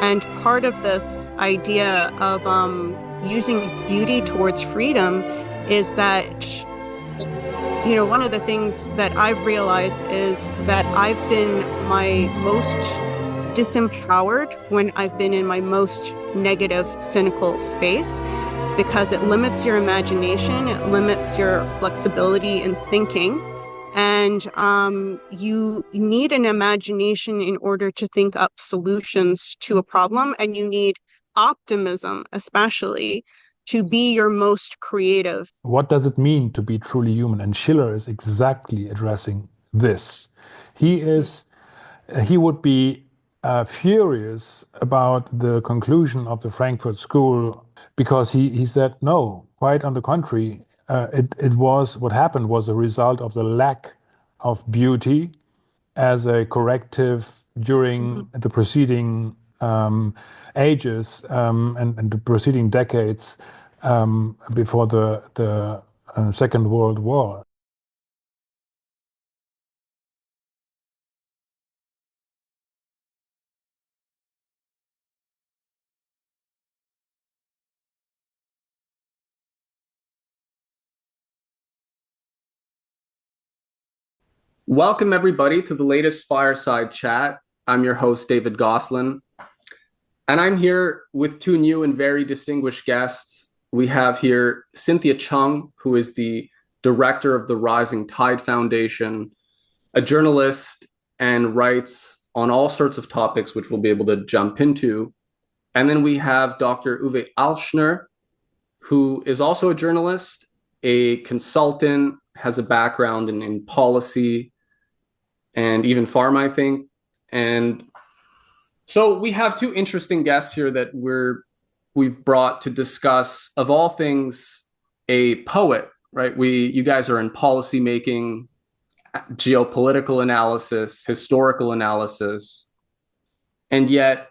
And part of this idea of using beauty towards freedom is that, you know, one of the things that I've realized is that I've been my most disempowered when I've been in my most negative, cynical space, because it limits your imagination, it limits your flexibility in thinking. And you need an imagination in order to think up solutions to a problem, and you need optimism, especially, to be your most creative. What does it mean to be truly human? And Schiller is exactly addressing this. He would be furious about the conclusion of the Frankfurt School, because he said, no, quite on the contrary. It was, what happened was a result of the lack of beauty as a corrective during the preceding ages and the preceding decades before the Second World War. Welcome, everybody, to the latest Fireside Chat. I'm your host, David Gosselin, and I'm here with two new and very distinguished guests. We have here Cynthia Chung, who is the director of the Rising Tide Foundation, a journalist, and writes on all sorts of topics, which we'll be able to jump into. And then we have Dr. Uwe Alschner, who is also a journalist, a consultant, has a background in policy, and even pharma, I think. And so we have two interesting guests here that we've brought to discuss, of all things, a poet, right? You guys are in policy making, geopolitical analysis, historical analysis. And yet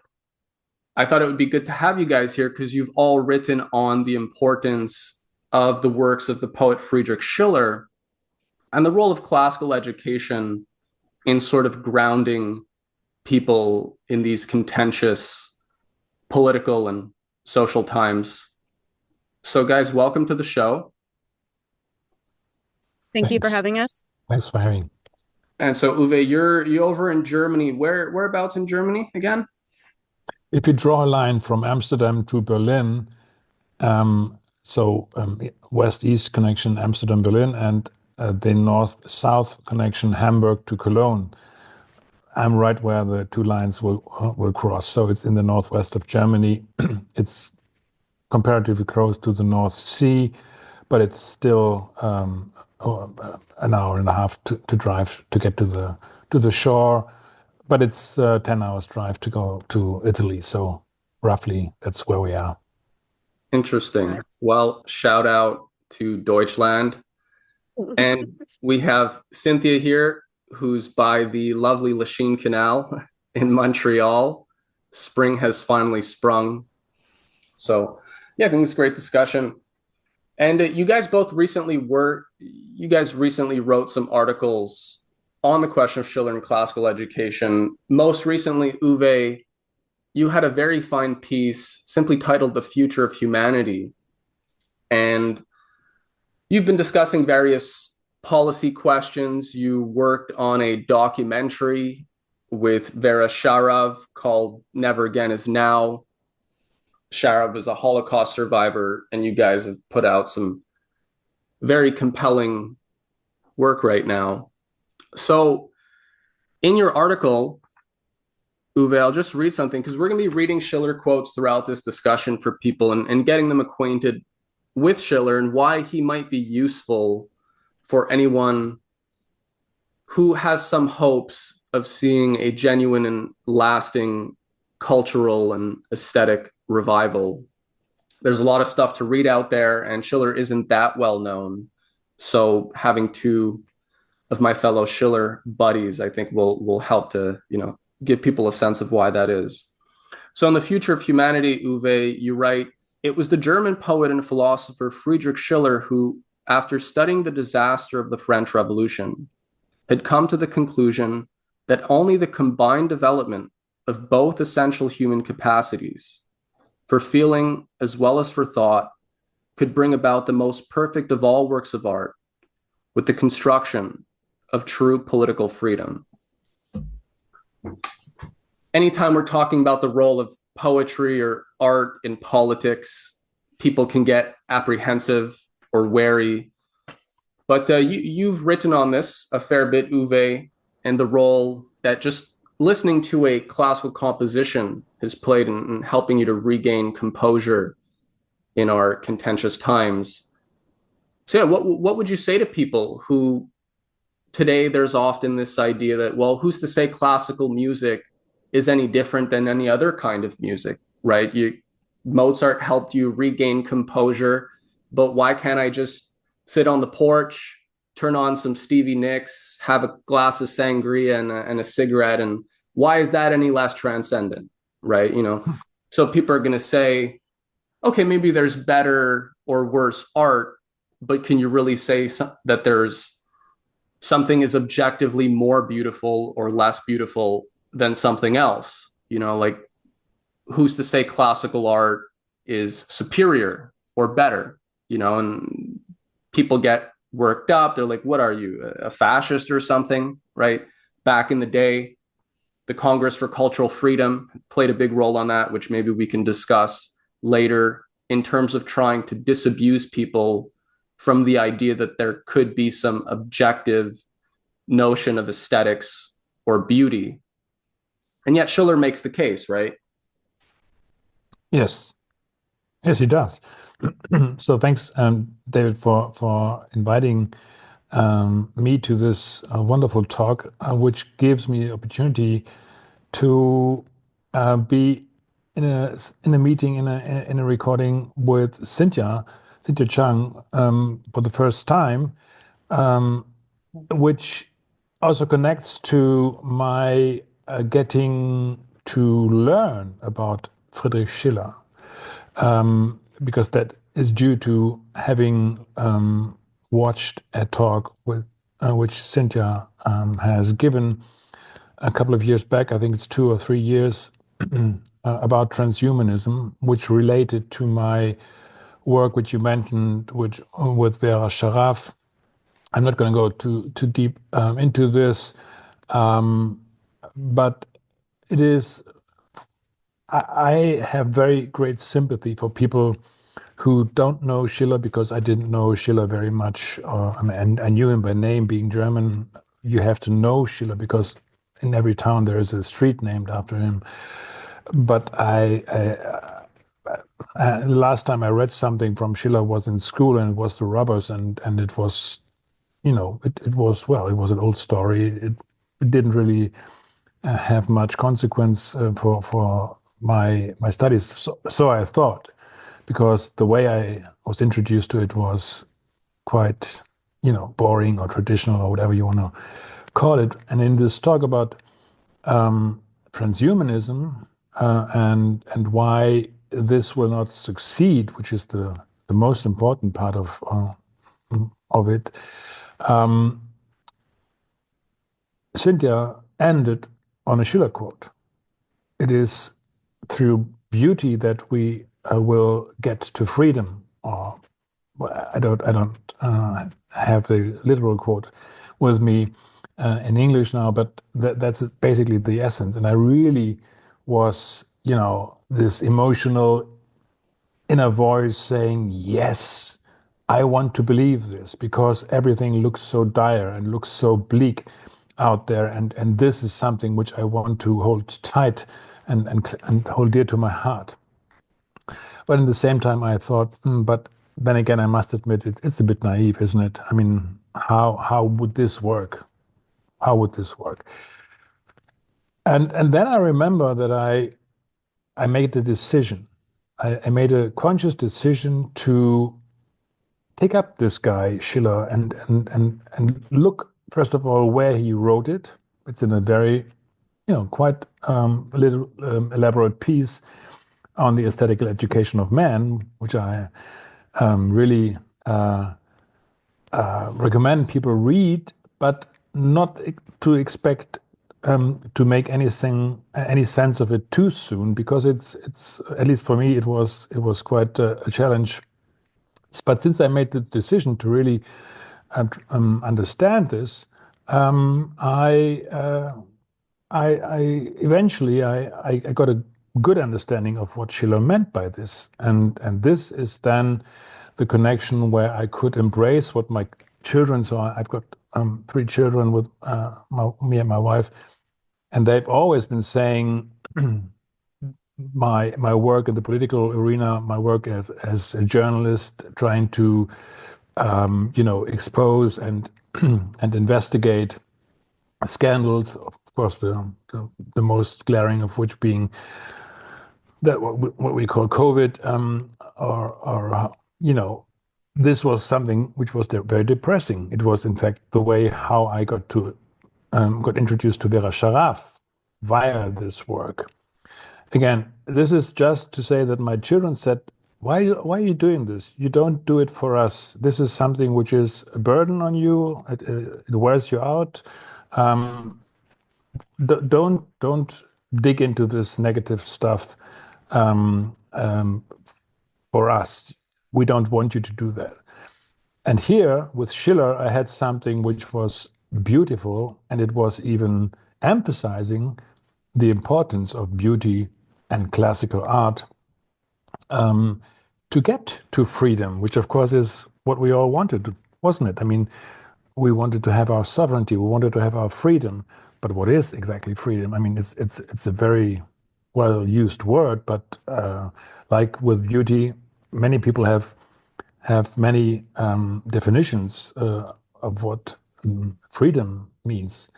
I thought it would be good to have you guys here because you've all written on the importance of the works of the poet Friedrich Schiller and the role of classical education in sort of grounding people in these contentious political and social times. So guys, welcome to the show. Thank you for having us. Thanks for having. And so Uwe, you're over in Germany. Whereabouts in Germany again? If you draw a line from Amsterdam to Berlin, west-east connection, Amsterdam, Berlin, and the north-south connection, Hamburg to Cologne. I'm right where the two lines will cross. So it's in the northwest of Germany. It's comparatively close to the North Sea, but it's still an hour and a half to drive to get to the shore. But it's 10 hours drive to go to Italy. So roughly that's where we are. Interesting. Well, shout out to Deutschland. And we have Cynthia here, who's by the lovely Lachine Canal in Montreal. Spring has finally sprung. So yeah, I think it's a great discussion. And you guys recently wrote some articles on the question of Schiller and classical education. Most recently, Uwe, you had a very fine piece simply titled The Future of Humanity. And you've been discussing various policy questions. You worked on a documentary with Vera Sharav called Never Again Is Now. Sharav is a Holocaust survivor, and you guys have put out some very compelling work right now. So in your article, Uwe, I'll just read something because we're going to be reading Schiller quotes throughout this discussion for people and getting them acquainted with Schiller and why he might be useful for anyone who has some hopes of seeing a genuine and lasting cultural and aesthetic revival. There's a lot of stuff to read out there, and Schiller isn't that well known. So having two of my fellow Schiller buddies, I think will help to, give people a sense of why that is. So in The Future of Humanity, Uwe, you write, it was the German poet and philosopher Friedrich Schiller who, after studying the disaster of the French Revolution, had come to the conclusion that only the combined development of both essential human capacities, for feeling as well as for thought, could bring about the most perfect of all works of art with the construction of true political freedom. Anytime we're talking about the role of poetry or art in politics, people can get apprehensive or wary. But you've written on this a fair bit, Uwe, and the role that just listening to a classical composition has played in helping you to regain composure in our contentious times. So yeah, what would you say to people who today there's often this idea that, well, who's to say classical music is any different than any other kind of music, right? Mozart helped you regain composure, but why can't I just sit on the porch, turn on some Stevie Nicks, have a glass of sangria and a cigarette, and why is that any less transcendent, right? So people are going to say, okay, maybe there's better or worse art, but can you really say that there's something is objectively more beautiful or less beautiful than something else? Like, who's to say classical art is superior or better? And people get worked up. They're like, what are you, a fascist or something, right? Back in the day, the Congress for Cultural Freedom played a big role on that, which maybe we can discuss later, in terms of trying to disabuse people from the idea that there could be some objective notion of aesthetics or beauty. And yet Schiller makes the case, right? Yes, he does. So thanks, David, for inviting me to this wonderful talk, which gives me the opportunity to be in a meeting, in a recording with Cynthia Chung, for the first time, which also connects to my getting to learn about Friedrich Schiller, because that is due to having watched a talk with which Cynthia has given a couple of years back. I think it's 2 or 3 years, about transhumanism, which related to my work, which you mentioned, with Vera Sharaf. I'm not going to go too deep into this, but it is. I have very great sympathy for people who don't know Schiller, because I didn't know Schiller very much. I knew him by name, being German. You have to know Schiller because in every town there is a street named after him. But last time I read something from Schiller was in school, and it was The Robbers, and it was, it was an old story. It didn't really have much consequence for my studies. So I thought, because the way I was introduced to it was quite, boring or traditional or whatever you want to call it. And in this talk about transhumanism, and why this will not succeed, which is the most important part of it, Cynthia ended on a Schiller quote. It is through beauty that we will get to freedom. Or I don't have the literal quote with me in English now, but that's basically the essence. And I really was, this emotional inner voice saying, yes, I want to believe this, because everything looks so dire and looks so bleak out there. And this is something which I want to hold tight and hold dear to my heart. But at the same time, I thought, but then again, I must admit it's a bit naive, isn't it? I mean, how would this work? How would this work? And then I remember that I made a decision. I made a conscious decision to take up this guy Schiller and look, first of all, where he wrote it. It's in a very, quite a little elaborate piece on the aesthetical education of man, which I really recommend people read, but not to expect to make any sense of it too soon, because it's at least for me it was quite a challenge. But since I made the decision to really understand this, I eventually got a good understanding of what Schiller meant by this, and this is then the connection where I could embrace what my children saw. I've got 3 children with me and my wife, and they've always been saying my work in the political arena, my work as a journalist, trying to expose and and investigate scandals. Of course, the most glaring of which being that what we call COVID, this was something which was very depressing. It was, in fact, the way how I got introduced to Vera Sharaf via this work. Again, this is just to say that my children said, why are you doing this? You don't do it for us. This is something which is a burden on you. It wears you out. Don't dig into this negative stuff for us. We don't want you to do that. And here with Schiller, I had something which was beautiful, and it was even emphasizing the importance of beauty and classical art to get to freedom, which of course is what we all wanted, wasn't it? I mean, we wanted to have our sovereignty, we wanted to have our freedom. But what is exactly freedom? I mean, it's a very well used word, but like with beauty, many people have many definitions of what freedom means.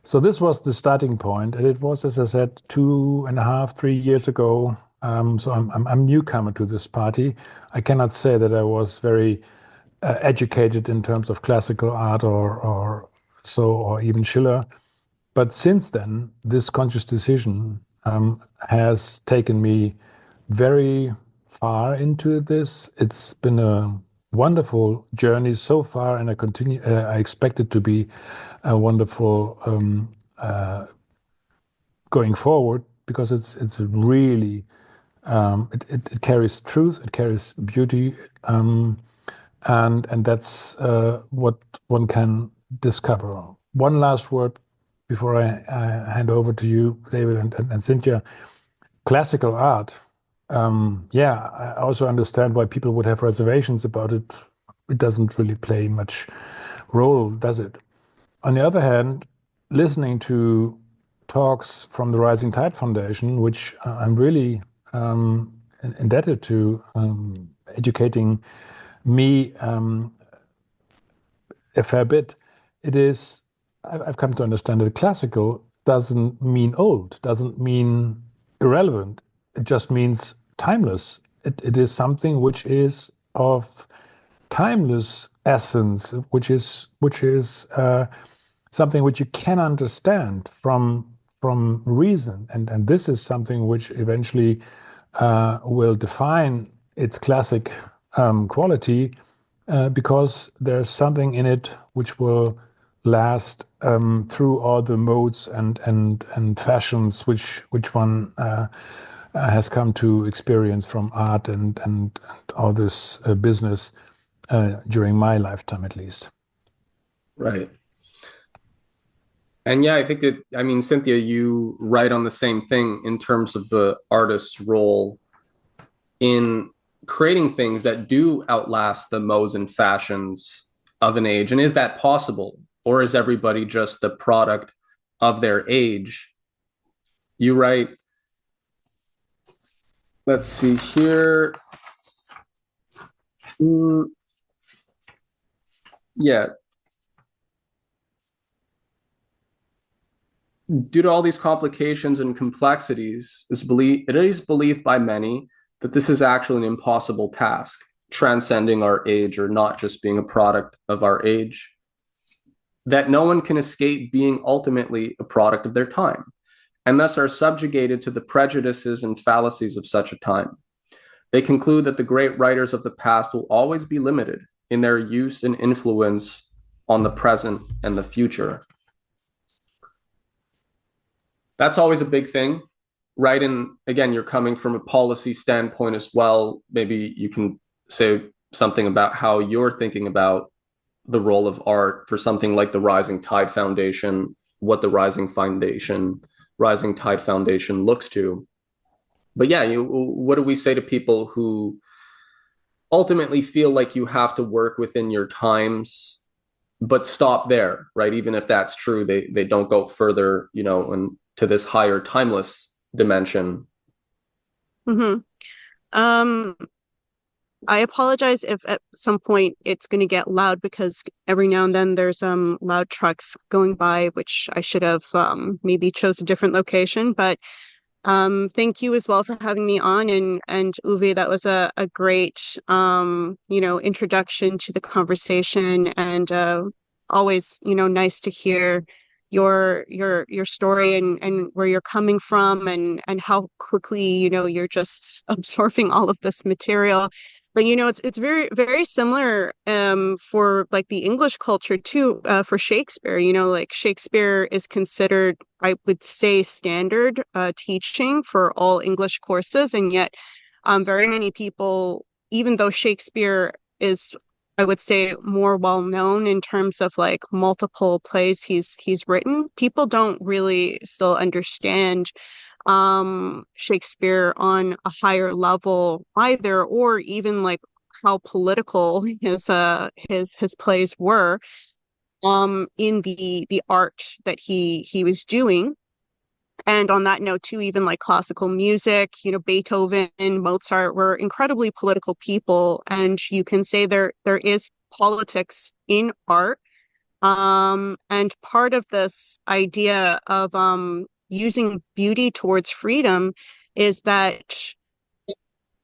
So this was the starting point, and it was, as I said, 2.5, 3 years ago. So I'm newcomer to this party. I cannot say that I was very educated in terms of classical art or even Schiller. But since then, this conscious decision has taken me very far into this. It's been a wonderful journey so far, and I expect it to be a wonderful going forward, because it's really it carries truth, it carries beauty, and that's what one can discover. One last word before I hand over to you, David and Cynthia. Classical art. I also understand why people would have reservations about it. It doesn't really play much role, does it? On the other hand, listening to talks from the Rising Tide Foundation, which I'm really indebted to, educating me a fair bit, I've come to understand that classical doesn't mean old, doesn't mean irrelevant. It just means timeless. It is something which is of timeless essence, which is something which you can understand from reason, and this is something which eventually will define its classic quality, because there's something in it which will last through all the modes and fashions which one has come to experience from art and all this business during my lifetime, at least. Right. And yeah, I think Cynthia, you write on the same thing in terms of the artist's role in creating things that do outlast the modes and fashions of an age. And is that possible? Or is everybody just the product of their age? You write, let's see here. Yeah. Due to all these complications and complexities, it is believed by many that this is actually an impossible task, transcending our age, or not just being a product of our age, that no one can escape being ultimately a product of their time, and thus are subjugated to the prejudices and fallacies of such a time. They conclude that the great writers of the past will always be limited in their use and influence on the present and the future. That's always a big thing, right? And again, you're coming from a policy standpoint as well. Maybe you can say something about how you're thinking about the role of art for something like the Rising Tide Foundation, what the Rising Tide Foundation looks to. But yeah, what do we say to people who ultimately feel like you have to work within your times, but stop there, right? Even if that's true, they don't go further, and to this higher timeless dimension. Mm-hmm. Um, I apologize if at some point it's going to get loud because every now and then there's loud trucks going by, which I should have maybe chose a different location. But thank you as well for having me on, and Uwe, that was a great introduction to the conversation, and always nice to hear your story and where you're coming from, and how quickly you're just absorbing all of this material. But it's very very similar for like the English culture too, for Shakespeare. Like Shakespeare is considered, I would say, standard teaching for all English courses, and yet very many people, even though Shakespeare is, I would say, more well known in terms of like multiple plays he's written, people don't really still understand Shakespeare on a higher level either, or even like how political his plays were in the art that he was doing. And on that note too, even like classical music, Beethoven, Mozart were incredibly political people, and you can say there is politics in art. And part of this idea of using beauty towards freedom is that,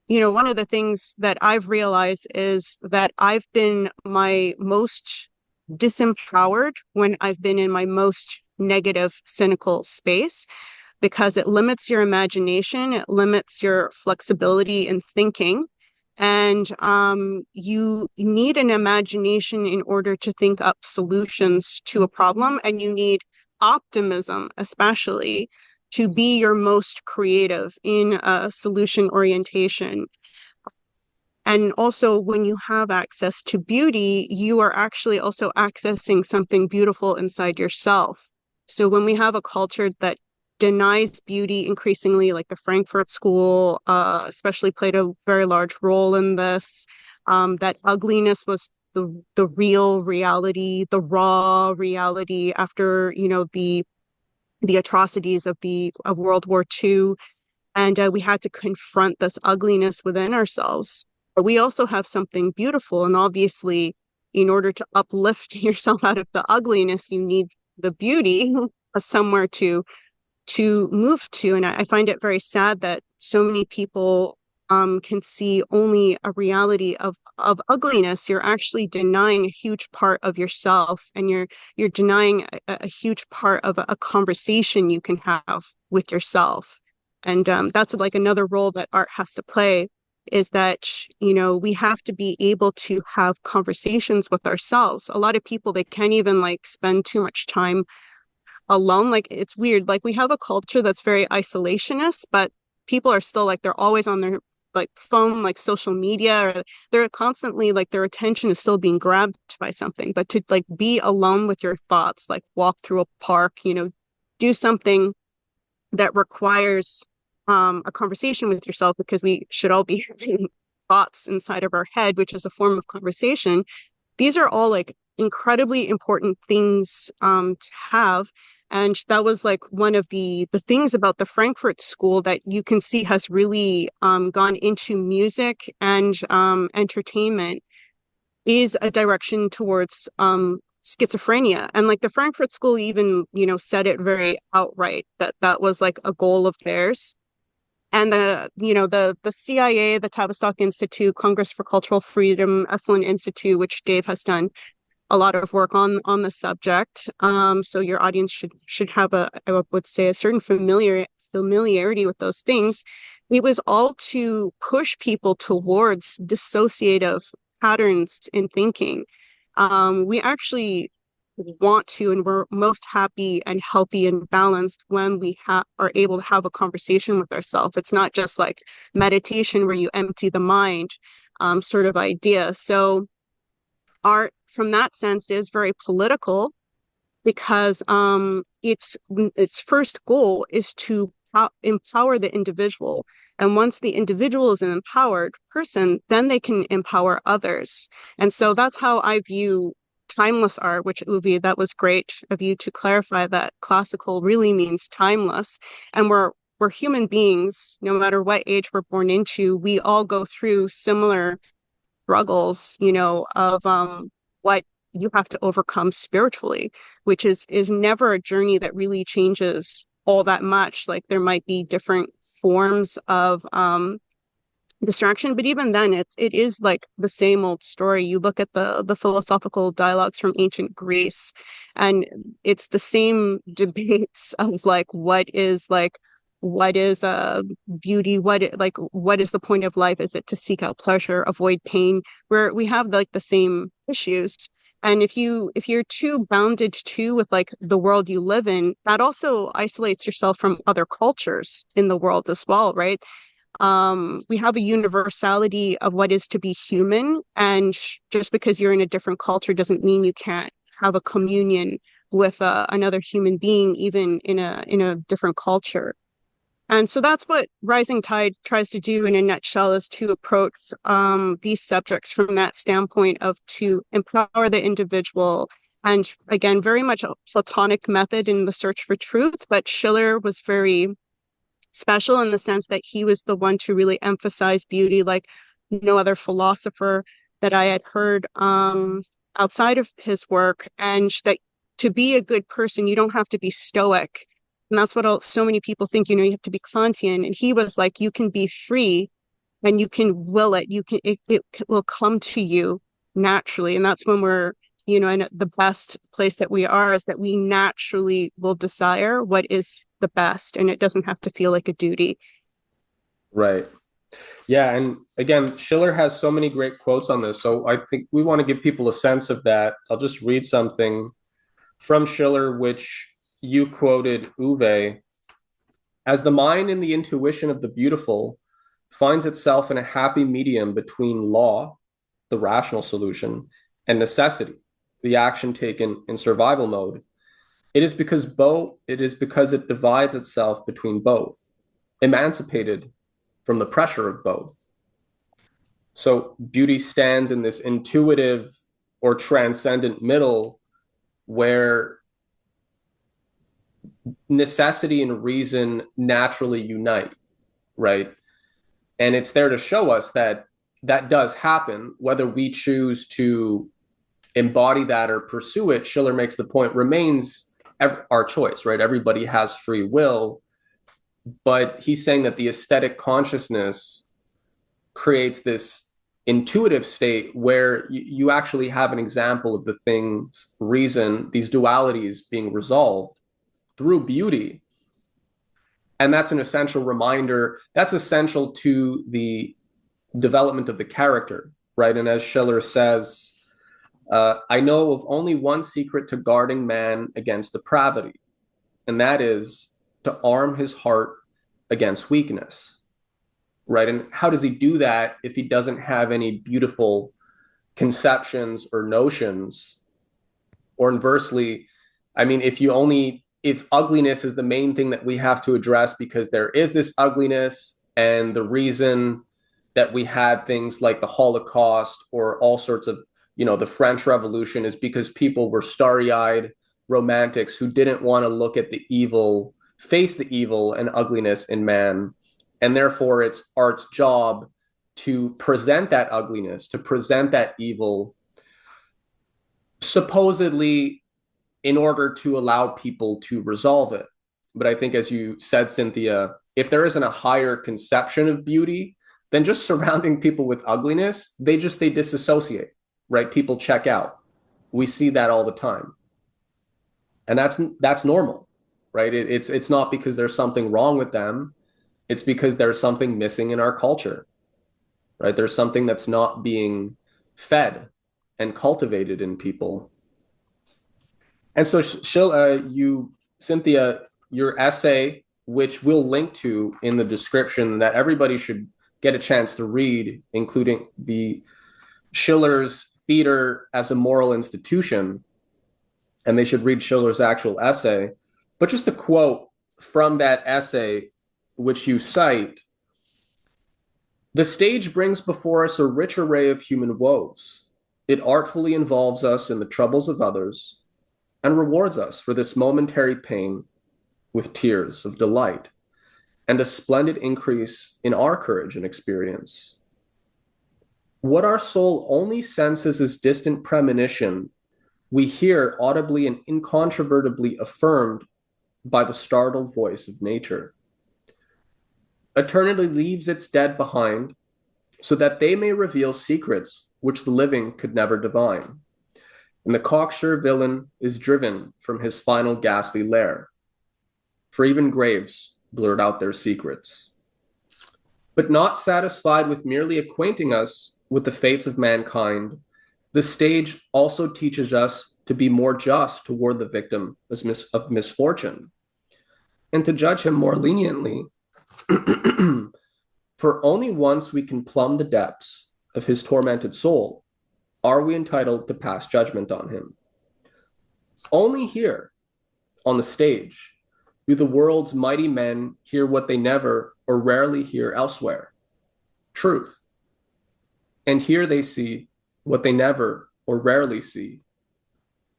one of the things that I've realized is that I've been my most disempowered when I've been in my most negative, cynical space, because it limits your imagination, it limits your flexibility in thinking. And you need an imagination in order to think up solutions to a problem. And you need optimism, especially, to be your most creative in a solution orientation. And also, when you have access to beauty, you are actually also accessing something beautiful inside yourself. So when we have a culture that denies beauty increasingly, like the Frankfurt School, especially played a very large role in this, that ugliness was the real reality, the raw reality after, the atrocities of World War II. And we had to confront this ugliness within ourselves. But we also have something beautiful. And obviously, in order to uplift yourself out of the ugliness, you need the beauty somewhere to move to. And I find it very sad that so many people can see only a reality of ugliness. You're actually denying a huge part of yourself, and you're denying a huge part of a conversation you can have with yourself. And that's like another role that art has to play, is that, we have to be able to have conversations with ourselves. A lot of people, they can't even like spend too much time alone. Like, it's weird. Like, we have a culture that's very isolationist, but people are still like, they're always on their like phone, like social media, or they're constantly like, their attention is still being grabbed by something. But to like be alone with your thoughts, like walk through a park, do something that requires a conversation with yourself, because we should all be having thoughts inside of our head, which is a form of conversation. These are all like incredibly important things to have. And that was like one of the things about the Frankfurt School that you can see has really gone into music and entertainment, is a direction towards schizophrenia. And like the Frankfurt School even, said it very outright that that was like a goal of theirs. And the CIA, the Tavistock Institute, Congress for Cultural Freedom, Esalen Institute, which Dave has done a lot of work on the subject. So your audience should have I would say, a certain familiarity with those things. It was all to push people towards dissociative patterns in thinking. We actually want to, and we're most happy and healthy and balanced when we are able to have a conversation with ourselves. It's not just like meditation where you empty the mind, sort of idea. So art from that sense is very political because its first goal is to empower the individual. And once the individual is an empowered person, then they can empower others. And so that's how I view timeless art, which, Uwe, that was great of you to clarify that classical really means timeless. And we're human beings, no matter what age we're born into, we all go through similar struggles, of what you have to overcome spiritually, which is never a journey that really changes all that much. Like there might be different forms of distraction, but even then it is like the same old story. You look at the philosophical dialogues from ancient Greece, and it's the same debates of like what is beauty, what is the point of life? Is it to seek out pleasure, avoid pain? Where we have like the same issues. And if you're too bounded to with like the world you live in, that also isolates yourself from other cultures in the world as well, right? We have a universality of what is to be human, and just because you're in a different culture doesn't mean you can't have a communion with another human being, even in a different culture. And so that's what Rising Tide tries to do in a nutshell, is to approach these subjects from that standpoint of to empower the individual. And again, very much a Platonic method in the search for truth, but Schiller was very special in the sense that he was the one to really emphasize beauty like no other philosopher that I had heard outside of his work, and that to be a good person, you don't have to be stoic. And that's what so many people think, you have to be Kantian. And he was like, you can be free and you can will it. It will come to you naturally. And that's when we're, in the best place that we are, is that we naturally will desire what is the best, and it doesn't have to feel like a duty. Right. Yeah. And again, Schiller has so many great quotes on this. So I think we want to give people a sense of that. I'll just read something from Schiller, which you quoted, Uwe. As the mind in the intuition of the beautiful finds itself in a happy medium between law, the rational solution, and necessity, the action taken in survival mode, it is because it divides itself between both, emancipated from the pressure of both. So beauty stands in this intuitive or transcendent middle where necessity and reason naturally unite, right? And it's there to show us that that does happen, whether we choose to embody that or pursue it. Schiller makes the point, remains our choice, right? Everybody has free will, but he's saying that the aesthetic consciousness creates this intuitive state where you actually have an example of the things, reason, these dualities being resolved through beauty. And that's an essential reminder. That's essential to the development of the character, right? And as Schiller says, I know of only one secret to guarding man against depravity, and that is to arm his heart against weakness, right? And how does he do that if he doesn't have any beautiful conceptions or notions? Or inversely, I mean, if ugliness is the main thing that we have to address because there is this ugliness, and the reason that we had things like the Holocaust or all sorts of, the French Revolution is because people were starry-eyed romantics who didn't want to look at the evil, face the evil and ugliness in man. And therefore, it's art's job to present that ugliness, to present that evil, supposedly in order to allow people to resolve it. But I think, as you said, Cynthia, if there isn't a higher conception of beauty than just surrounding people with ugliness, they disassociate, right? People check out. We see that all the time. And that's normal, right? It's not because there's something wrong with them. It's because there's something missing in our culture, right? There's something that's not being fed and cultivated in people. And so, Cynthia, your essay, which we'll link to in the description, that everybody should get a chance to read, including the Schiller's theater as a moral institution, and they should read Schiller's actual essay. But just a quote from that essay, which you cite: "The stage brings before us a rich array of human woes. It artfully involves us in the troubles of others and rewards us for this momentary pain with tears of delight and a splendid increase in our courage and experience. What our soul only senses as distant premonition, we hear audibly and incontrovertibly affirmed by the startled voice of nature. Eternity leaves its dead behind so that they may reveal secrets which the living could never divine. And the cocksure villain is driven from his final ghastly lair, for even graves blurt out their secrets. But not satisfied with merely acquainting us with the fates of mankind, the stage also teaches us to be more just toward the victim of misfortune, and to judge him more leniently, for only once we can plumb the depths of his tormented soul are we entitled to pass judgment on him. Only here, on the stage, do the world's mighty men hear what they never or rarely hear elsewhere: truth. And here they see what they never or rarely see: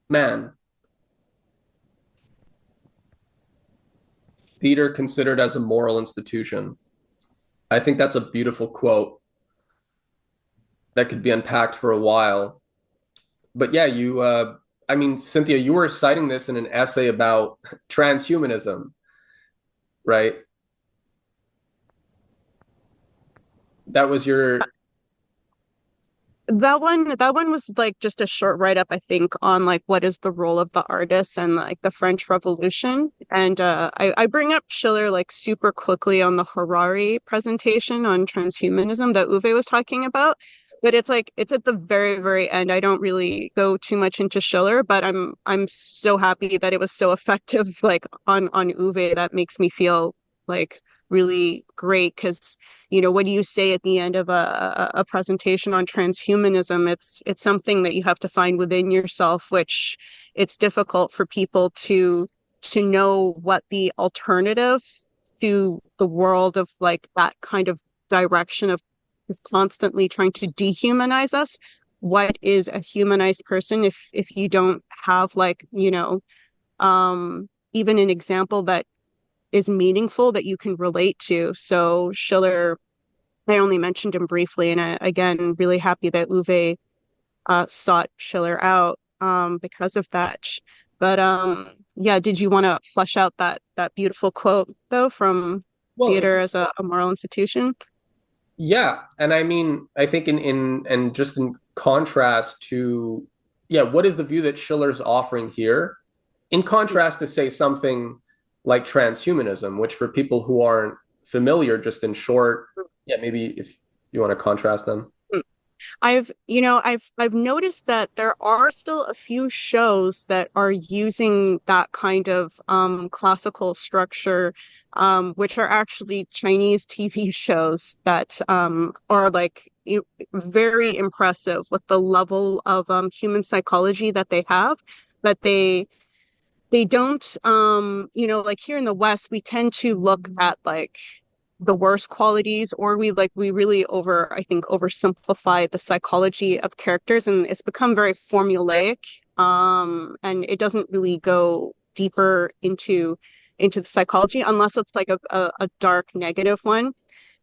man. Theater considered as a moral institution." I think that's a beautiful quote that could be unpacked for a while. But yeah, Cynthia, you were citing this in an essay about transhumanism, right? That was your... That one was like just a short write-up, I think, on like what is the role of the artist and like the French Revolution. And I bring up Schiller like super quickly on the Harari presentation on transhumanism that Uwe was talking about. But it's like it's at the very, very end. I don't really go too much into Schiller, but I'm so happy that it was so effective like on Uwe. That makes me feel like really great because what do you say at the end of a presentation on transhumanism? It's something that you have to find within yourself, which it's difficult for people to know what the alternative to the world of like that kind of direction of is constantly trying to dehumanize us. What is a humanized person if you don't have like, even an example that is meaningful that you can relate to. So Schiller, I only mentioned him briefly, and again, really happy that Uwe sought Schiller out because of that. But yeah, did you want to flesh out that beautiful quote though from theater as a moral institution? Yeah, and I think in just in contrast to, what is the view that Schiller's offering here? In contrast to say something like transhumanism, which for people who aren't familiar, just in short, maybe if you want to contrast them. I've noticed that there are still a few shows that are using that kind of classical structure, which are actually Chinese TV shows that are like very impressive with the level of human psychology that they have, but they don't like here in the West we tend to look at like the worst qualities, or we really oversimplify the psychology of characters, and it's become very formulaic, and it doesn't really go deeper into the psychology unless it's like a dark negative one.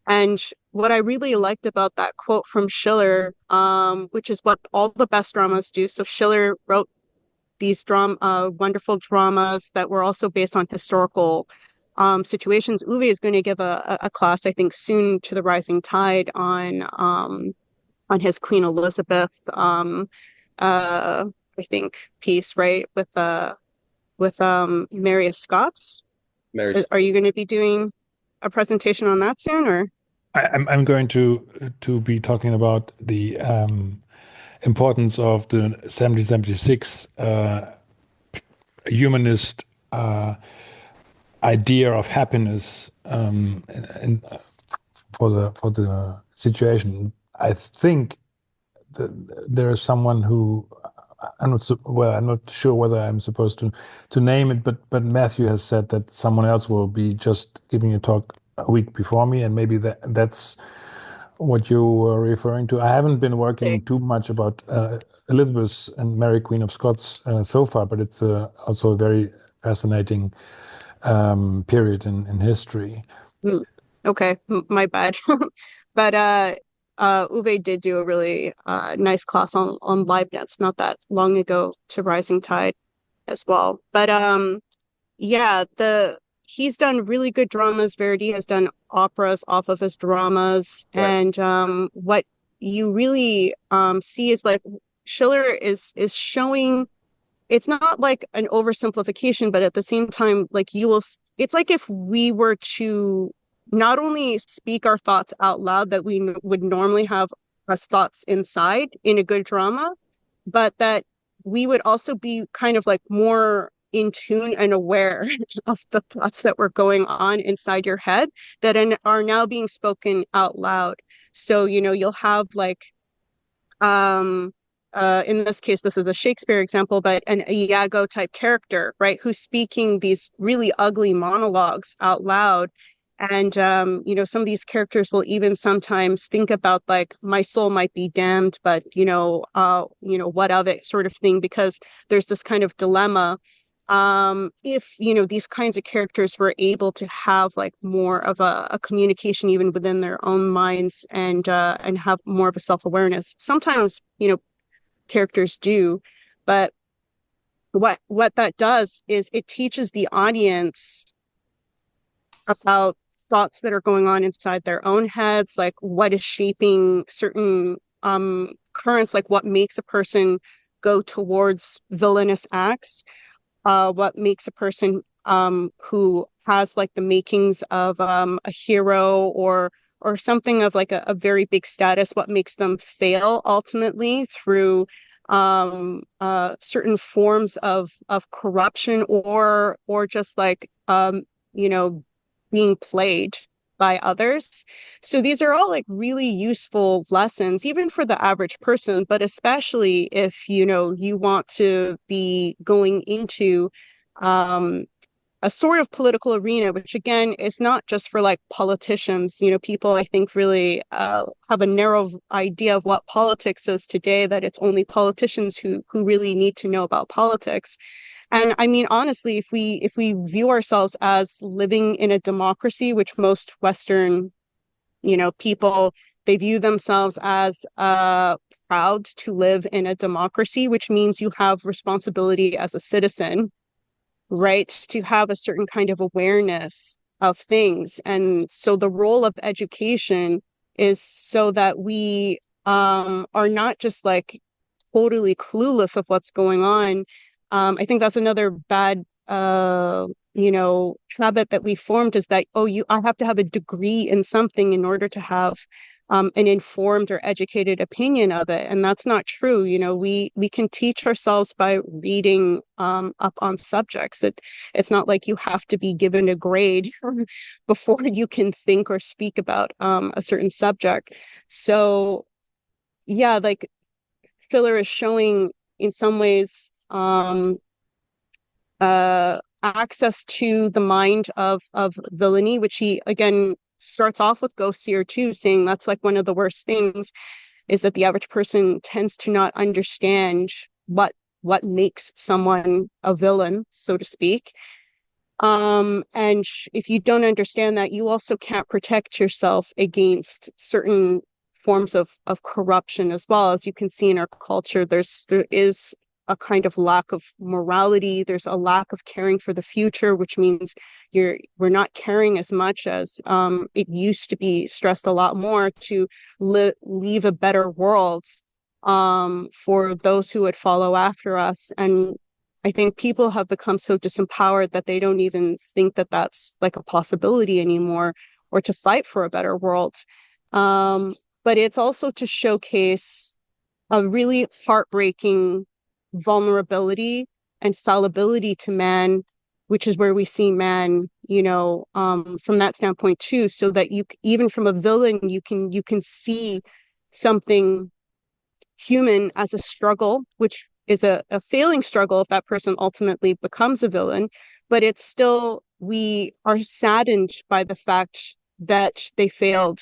And what I really liked about that quote from Schiller, which is what all the best dramas do. So Schiller wrote these wonderful dramas that were also based on historical situations. Uwe is going to give a class, I think, soon to the Rising Tide on his Queen Elizabeth, I think, piece, right, with Mary of Scots. Are you going to be doing a presentation on that soon, or? I'm going to be talking about the importance of the 1776 humanist idea of happiness and for the situation. I think that there is someone who I'm not sure whether I'm supposed to name it, but Matthew has said that someone else will be just giving a talk a week before me, and maybe that's what you were referring to. I haven't been working too much about Elizabeth and Mary Queen of Scots so far, but it's also a very fascinating period in history. Okay, my bad. But Uwe did do a really nice class on Leibniz not that long ago to Rising Tide as well. But yeah, he's done really good dramas. Verdi has done operas off of his dramas, Right. and what you really see is like Schiller is showing it's not like an oversimplification, but at the same time, like it's like if we were to not only speak our thoughts out loud that we would normally have as thoughts inside in a good drama, but that we would also be kind of like more in tune and aware of the thoughts that were going on inside your head that are now being spoken out loud. So, you'll have like in this case, this is a Shakespeare example, but an Iago type character, right, who's speaking these really ugly monologues out loud. And some of these characters will even sometimes think about like my soul might be damned, but what of it sort of thing, because there's this kind of dilemma. If these kinds of characters were able to have like more of a communication even within their own minds and have more of a self-awareness. Sometimes characters do, but what that does is it teaches the audience about thoughts that are going on inside their own heads, like what is shaping certain currents, like what makes a person go towards villainous acts, what makes a person who has like the makings of a hero or something of like a very big status, what makes them fail ultimately through certain forms of corruption or just like being played by others. So these are all like really useful lessons, even for the average person, but especially if, you want to be going into a sort of political arena, which again is not just for like politicians. People I think really have a narrow idea of what politics is today, that it's only politicians who really need to know about politics. And I mean, honestly, if we view ourselves as living in a democracy, which most Western, people, they view themselves as proud to live in a democracy, which means you have responsibility as a citizen, right, to have a certain kind of awareness of things. And so the role of education is so that we are not just like totally clueless of what's going on. I think that's another bad habit that we formed, is that, I have to have a degree in something in order to have an informed or educated opinion of it. And that's not true. We can teach ourselves by reading up on subjects. It's not like you have to be given a grade before you can think or speak about a certain subject. So yeah, like Schiller is showing in some ways access to the mind of villainy, which he again starts off with Gosselin too, saying that's like one of the worst things, is that the average person tends to not understand what makes someone a villain, so to speak. And if you don't understand that, you also can't protect yourself against certain forms of corruption as well. As you can see in our culture, there is a kind of lack of morality. There's a lack of caring for the future, which means we're not caring as much as it used to be, stressed a lot more to leave a better world for those who would follow after us. And I think people have become so disempowered that they don't even think that that's like a possibility anymore, or to fight for a better world. But it's also to showcase a really heartbreaking vulnerability and fallibility to man, which is where we see man, from that standpoint too, so that you, even from a villain, you can see something human as a struggle, which is a failing struggle if that person ultimately becomes a villain. But it's still, we are saddened by the fact that they failed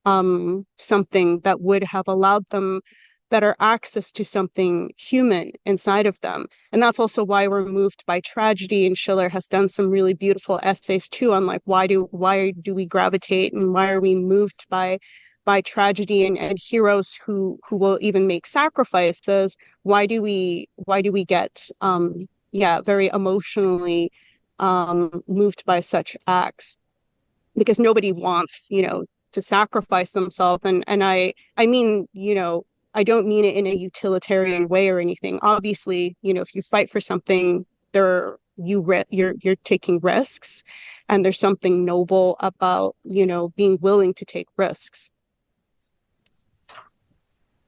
something that would have allowed them better access to something human inside of them. And that's also why we're moved by tragedy. And Schiller has done some really beautiful essays too on like why do we gravitate and why are we moved by tragedy, and heroes who will even make sacrifices. Why do we get very emotionally moved by such acts? Because nobody wants, to sacrifice themselves. And I mean, I don't mean it in a utilitarian way or anything. Obviously, if you fight for something, you're taking risks, and there's something noble about, being willing to take risks.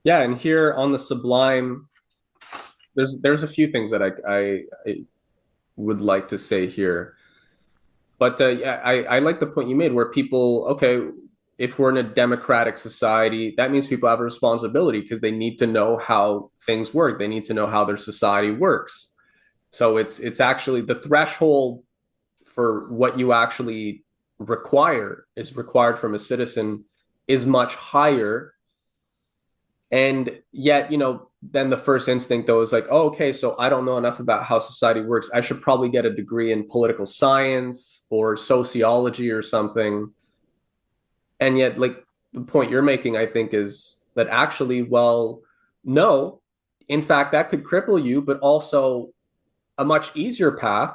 Yeah, and here on the Sublime, there's a few things that I would like to say here. But yeah, I like the point you made where people, okay, if we're in a democratic society, that means people have a responsibility because they need to know how things work. They need to know how their society works. So it's actually the threshold for what you actually required from a citizen is much higher. And yet, then the first instinct though is like, oh, okay, so I don't know enough about how society works. I should probably get a degree in political science or sociology or something. And yet, like the point you're making, I think, is that actually, well, no, in fact, that could cripple you, but also a much easier path.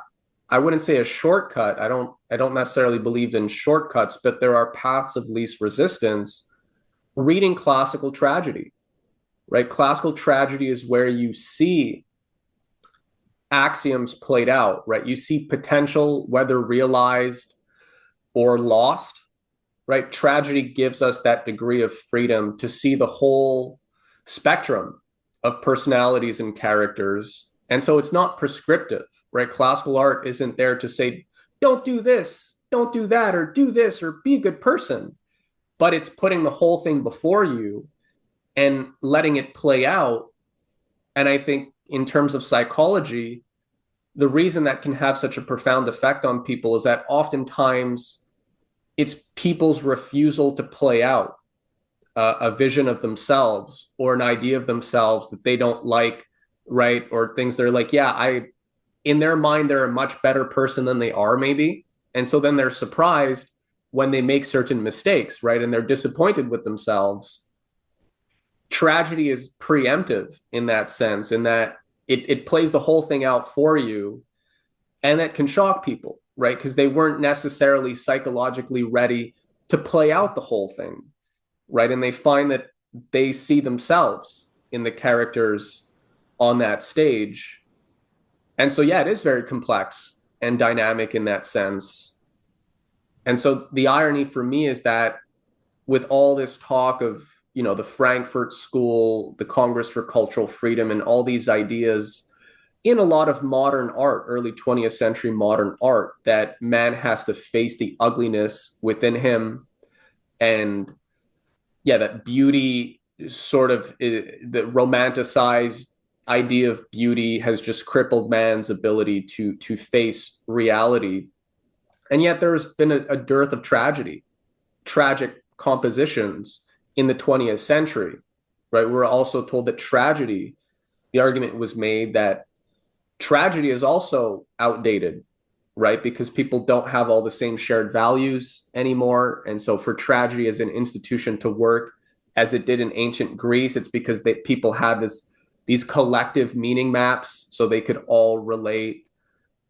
I wouldn't say a shortcut. I don't necessarily believe in shortcuts, but there are paths of least resistance. Reading classical tragedy, right? Classical tragedy is where you see axioms played out, right? You see potential, whether realized or lost, right? Tragedy gives us that degree of freedom to see the whole spectrum of personalities and characters. And so it's not prescriptive, right? Classical art isn't there to say, don't do this, don't do that, or do this, or be a good person. But it's putting the whole thing before you and letting it play out. And I think in terms of psychology, the reason that can have such a profound effect on people is that oftentimes it's people's refusal to play out a vision of themselves or an idea of themselves that they don't like, right? Or things they're like, yeah, in their mind, they're a much better person than they are, maybe. And so then they're surprised when they make certain mistakes, right? And they're disappointed with themselves. Tragedy is preemptive in that sense, in that it plays the whole thing out for you, and that can shock people, right? Because they weren't necessarily psychologically ready to play out the whole thing, right? And they find that they see themselves in the characters on that stage. And so, yeah, it is very complex and dynamic in that sense. And so the irony for me is that with all this talk of, the Frankfurt School, the Congress for Cultural Freedom, and all these ideas in a lot of modern art, early 20th century modern art, that man has to face the ugliness within him. And yeah, that beauty sort of the romanticized idea of beauty has just crippled man's ability to face reality. And yet there's been a dearth of tragic compositions in the 20th century, right? We're also told that tragedy, the argument was made that tragedy is also outdated, right? Because people don't have all the same shared values anymore. And so for tragedy as an institution to work as it did in ancient Greece, it's because people had these collective meaning maps so they could all relate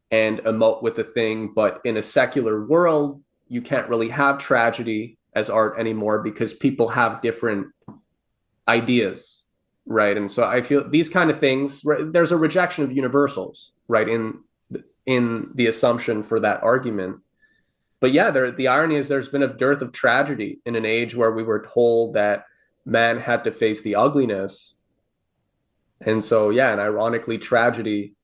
and emote with the thing. But in a secular world, you can't really have tragedy as art anymore because people have different ideas, right? And so I feel these kind of things, right, there's a rejection of universals, right, in the assumption for that argument. But yeah, the irony is there's been a dearth of tragedy in an age where we were told that man had to face the ugliness. And so, yeah, and ironically, tragedy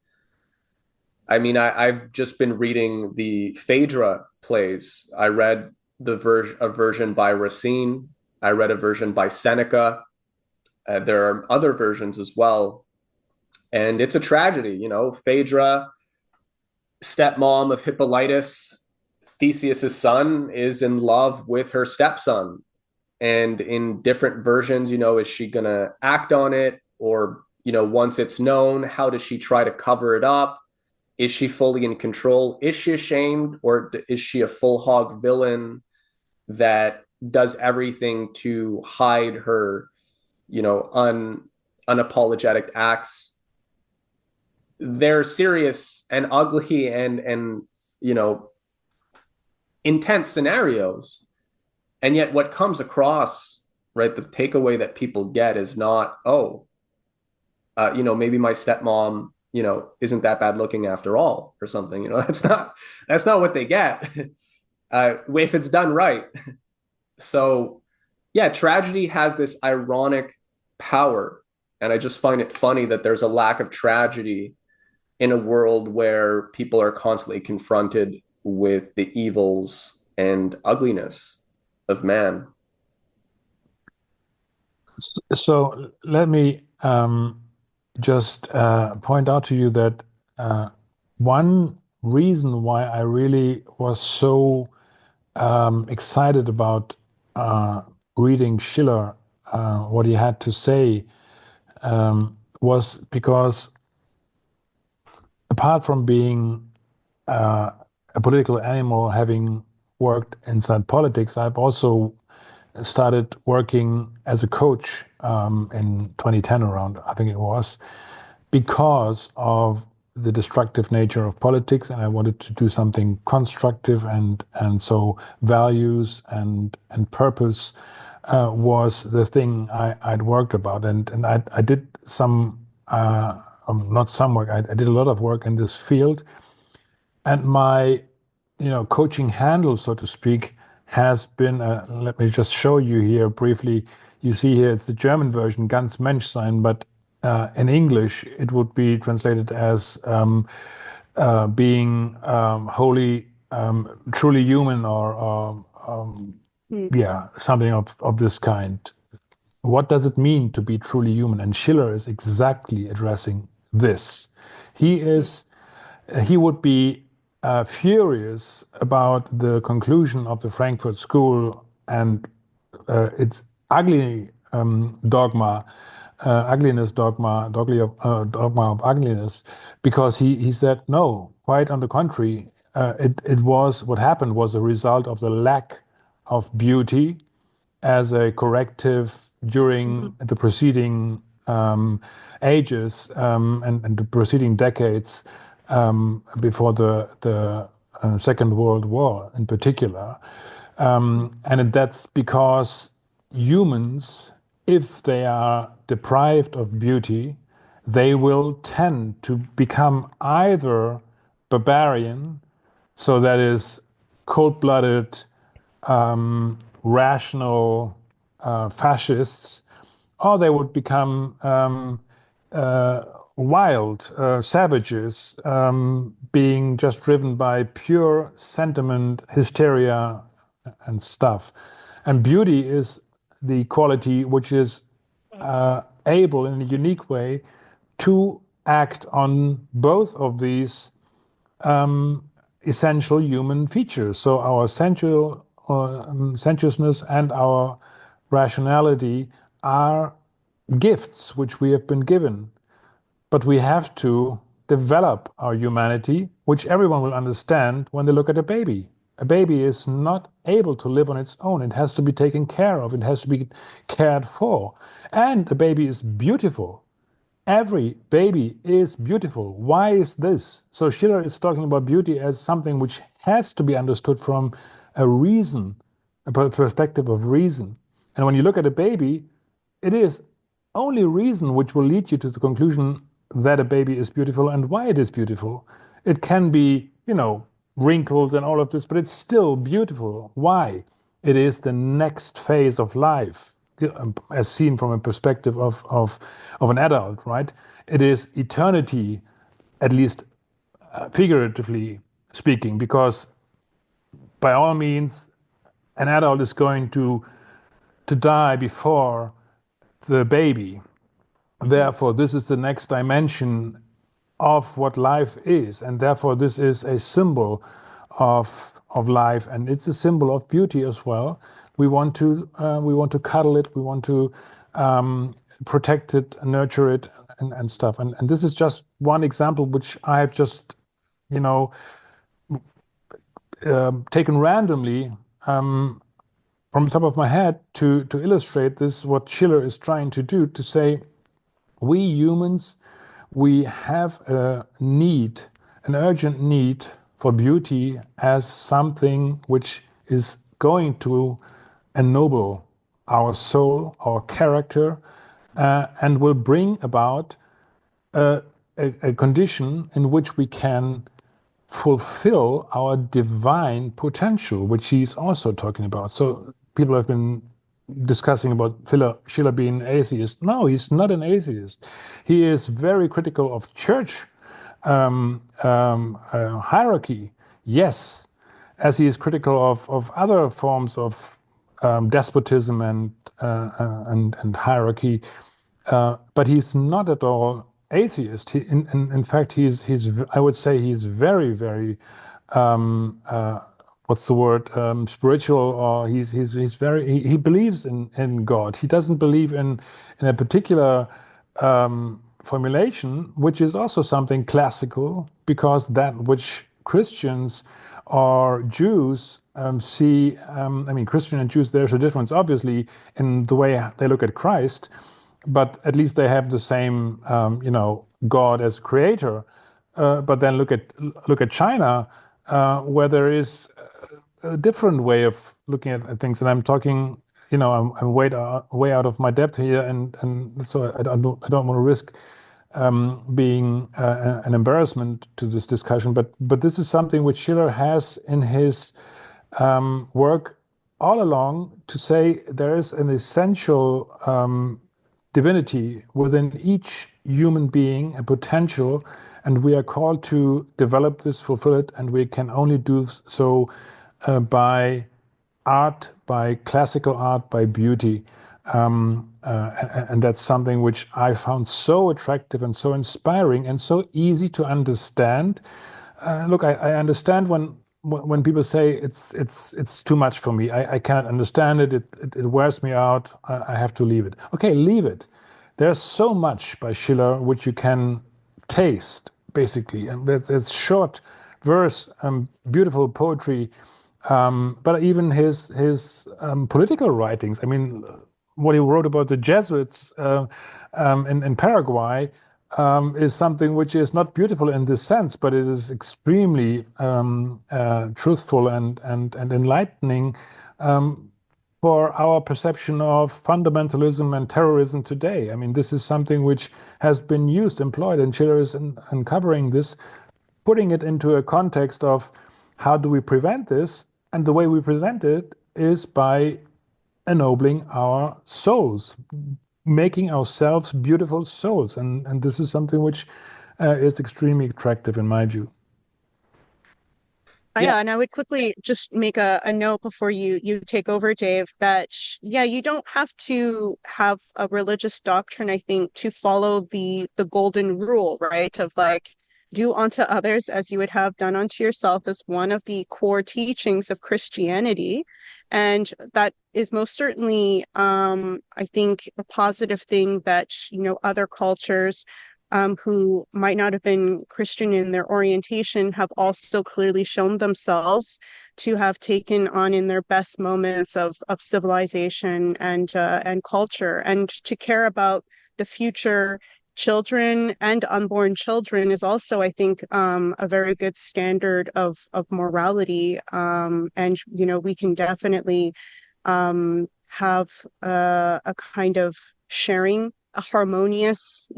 I mean, I've just been reading the Phaedra plays. I read a version by Racine. I read a version by Seneca. There are other versions as well, and it's a tragedy. You know, Phaedra, stepmom of Hippolytus, Theseus's son, is in love with her stepson, and in different versions, you know, is she gonna act on it, or you know, once it's known, how does she try to cover it up? Is she fully in control? Is she ashamed, or is she a full hog villain that does everything to hide her, you know, unapologetic acts? They're serious and ugly and you know, intense scenarios. And yet what comes across, right, the takeaway that people get is not, oh, you know, maybe my stepmom, you know, isn't that bad looking after all, or something. You know, that's not what they get. If it's done right. So yeah, tragedy has this ironic power. And I just find it funny that there's a lack of tragedy in a world where people are constantly confronted with the evils and ugliness of man. So let me just point out to you that one reason why I really was so excited about reading Schiller, what he had to say, was because apart from being a political animal, having worked inside politics, I've also started working as a coach in 2010 around, I think it was, because of the destructive nature of politics, and I wanted to do something constructive, and so values and purpose was the thing I'd worked about, and I did some not some work, I did a lot of work in this field, and my coaching handle, so to speak, has been, let me just show you here briefly. You see here, it's the German version, ganz Menschsein, but in English, it would be translated as being wholly, truly human, or yeah, something of this kind. What does it mean to be truly human? And Schiller is exactly addressing this. He would be furious about the conclusion of the Frankfurt School and its ugly dogma, ugliness dogma, dogma of ugliness, because he said no. Quite on the contrary, it was what happened was a result of the lack of beauty as a corrective during the preceding ages and the preceding decades before the Second World War in particular. And that's because humans, if they are deprived of beauty, they will tend to become either barbarian, so that is cold-blooded, rational fascists, or they would become wild savages, being just driven by pure sentiment, hysteria, and stuff. And beauty is the quality which is able, in a unique way, to act on both of these essential human features. So our sensuousness and our rationality are gifts which we have been given. But we have to develop our humanity, which everyone will understand when they look at a baby. A baby is not able to live on its own. It has to be taken care of. It has to be cared for. And a baby is beautiful. Every baby is beautiful. Why is this? So Schiller is talking about beauty as something which has to be understood from a reason, a perspective of reason. And when you look at a baby, it is only reason which will lead you to the conclusion that a baby is beautiful and why it is beautiful. It can be, wrinkles and all of this, but it's still beautiful. Why? It is the next phase of life, as seen from a perspective of an adult, right? It is eternity, at least figuratively speaking, because by all means, an adult is going to die before the baby. Therefore, this is the next dimension of what life is, and therefore this is a symbol of life, and it's a symbol of beauty as well. We want to cuddle it, we want to protect it, nurture it, and stuff. And this is just one example which I have just, you know, taken randomly from the top of my head to illustrate this, what Schiller is trying to do, to say we humans, we have a need, an urgent need for beauty as something which is going to ennoble our soul, our character, and will bring about a condition in which we can fulfill our divine potential, which he's also talking about. So people have been discussing about Schiller being an atheist. No, he's not an atheist. He is very critical of church hierarchy, yes, as he is critical of other forms of despotism and hierarchy. But he's not at all atheist. In fact, he's I would say he's very, very what's the word, spiritual, or he's very, he believes in God. He doesn't believe in a particular formulation, which is also something classical, because that which Christians or Jews see, I mean, Christian and Jews, there's a difference, obviously, in the way they look at Christ, but at least they have the same, God as creator. But then look at China, where there is a different way of looking at things, and I'm talking, I'm way out of my depth here, and so I don't want to risk being an embarrassment to this discussion. But this is something which Schiller has in his work all along, to say there is an essential divinity within each human being, a potential, and we are called to develop this, fulfill it, and we can only do so by art, by classical art, by beauty. And that's something which I found so attractive and so inspiring and so easy to understand. Look, I understand when people say it's too much for me. I cannot understand it. It wears me out. I have to leave it. Okay, leave it. There's so much by Schiller which you can taste, basically, and it's short verse, beautiful poetry, but even his political writings. I mean, what he wrote about the Jesuits in Paraguay is something which is not beautiful in this sense, but it is extremely truthful and enlightening for our perception of fundamentalism and terrorism today. I mean, this is something which has been employed, and Schiller is uncovering this, putting it into a context of how do we prevent this? And the way we prevent it is by ennobling our souls, making ourselves beautiful souls. And this is something which is extremely attractive in my view. Yeah, and I would quickly just make a note before you take over, Dave, that yeah, you don't have to have a religious doctrine, I think, to follow the golden rule, right? Of like, do unto others as you would have done unto yourself, is one of the core teachings of Christianity. And that is most certainly, I think, a positive thing that, other cultures who might not have been Christian in their orientation have also clearly shown themselves to have taken on in their best moments of civilization and culture, and to care about the future children and unborn children is also, I think, a very good standard of morality. And we can definitely have a kind of sharing, a harmonious,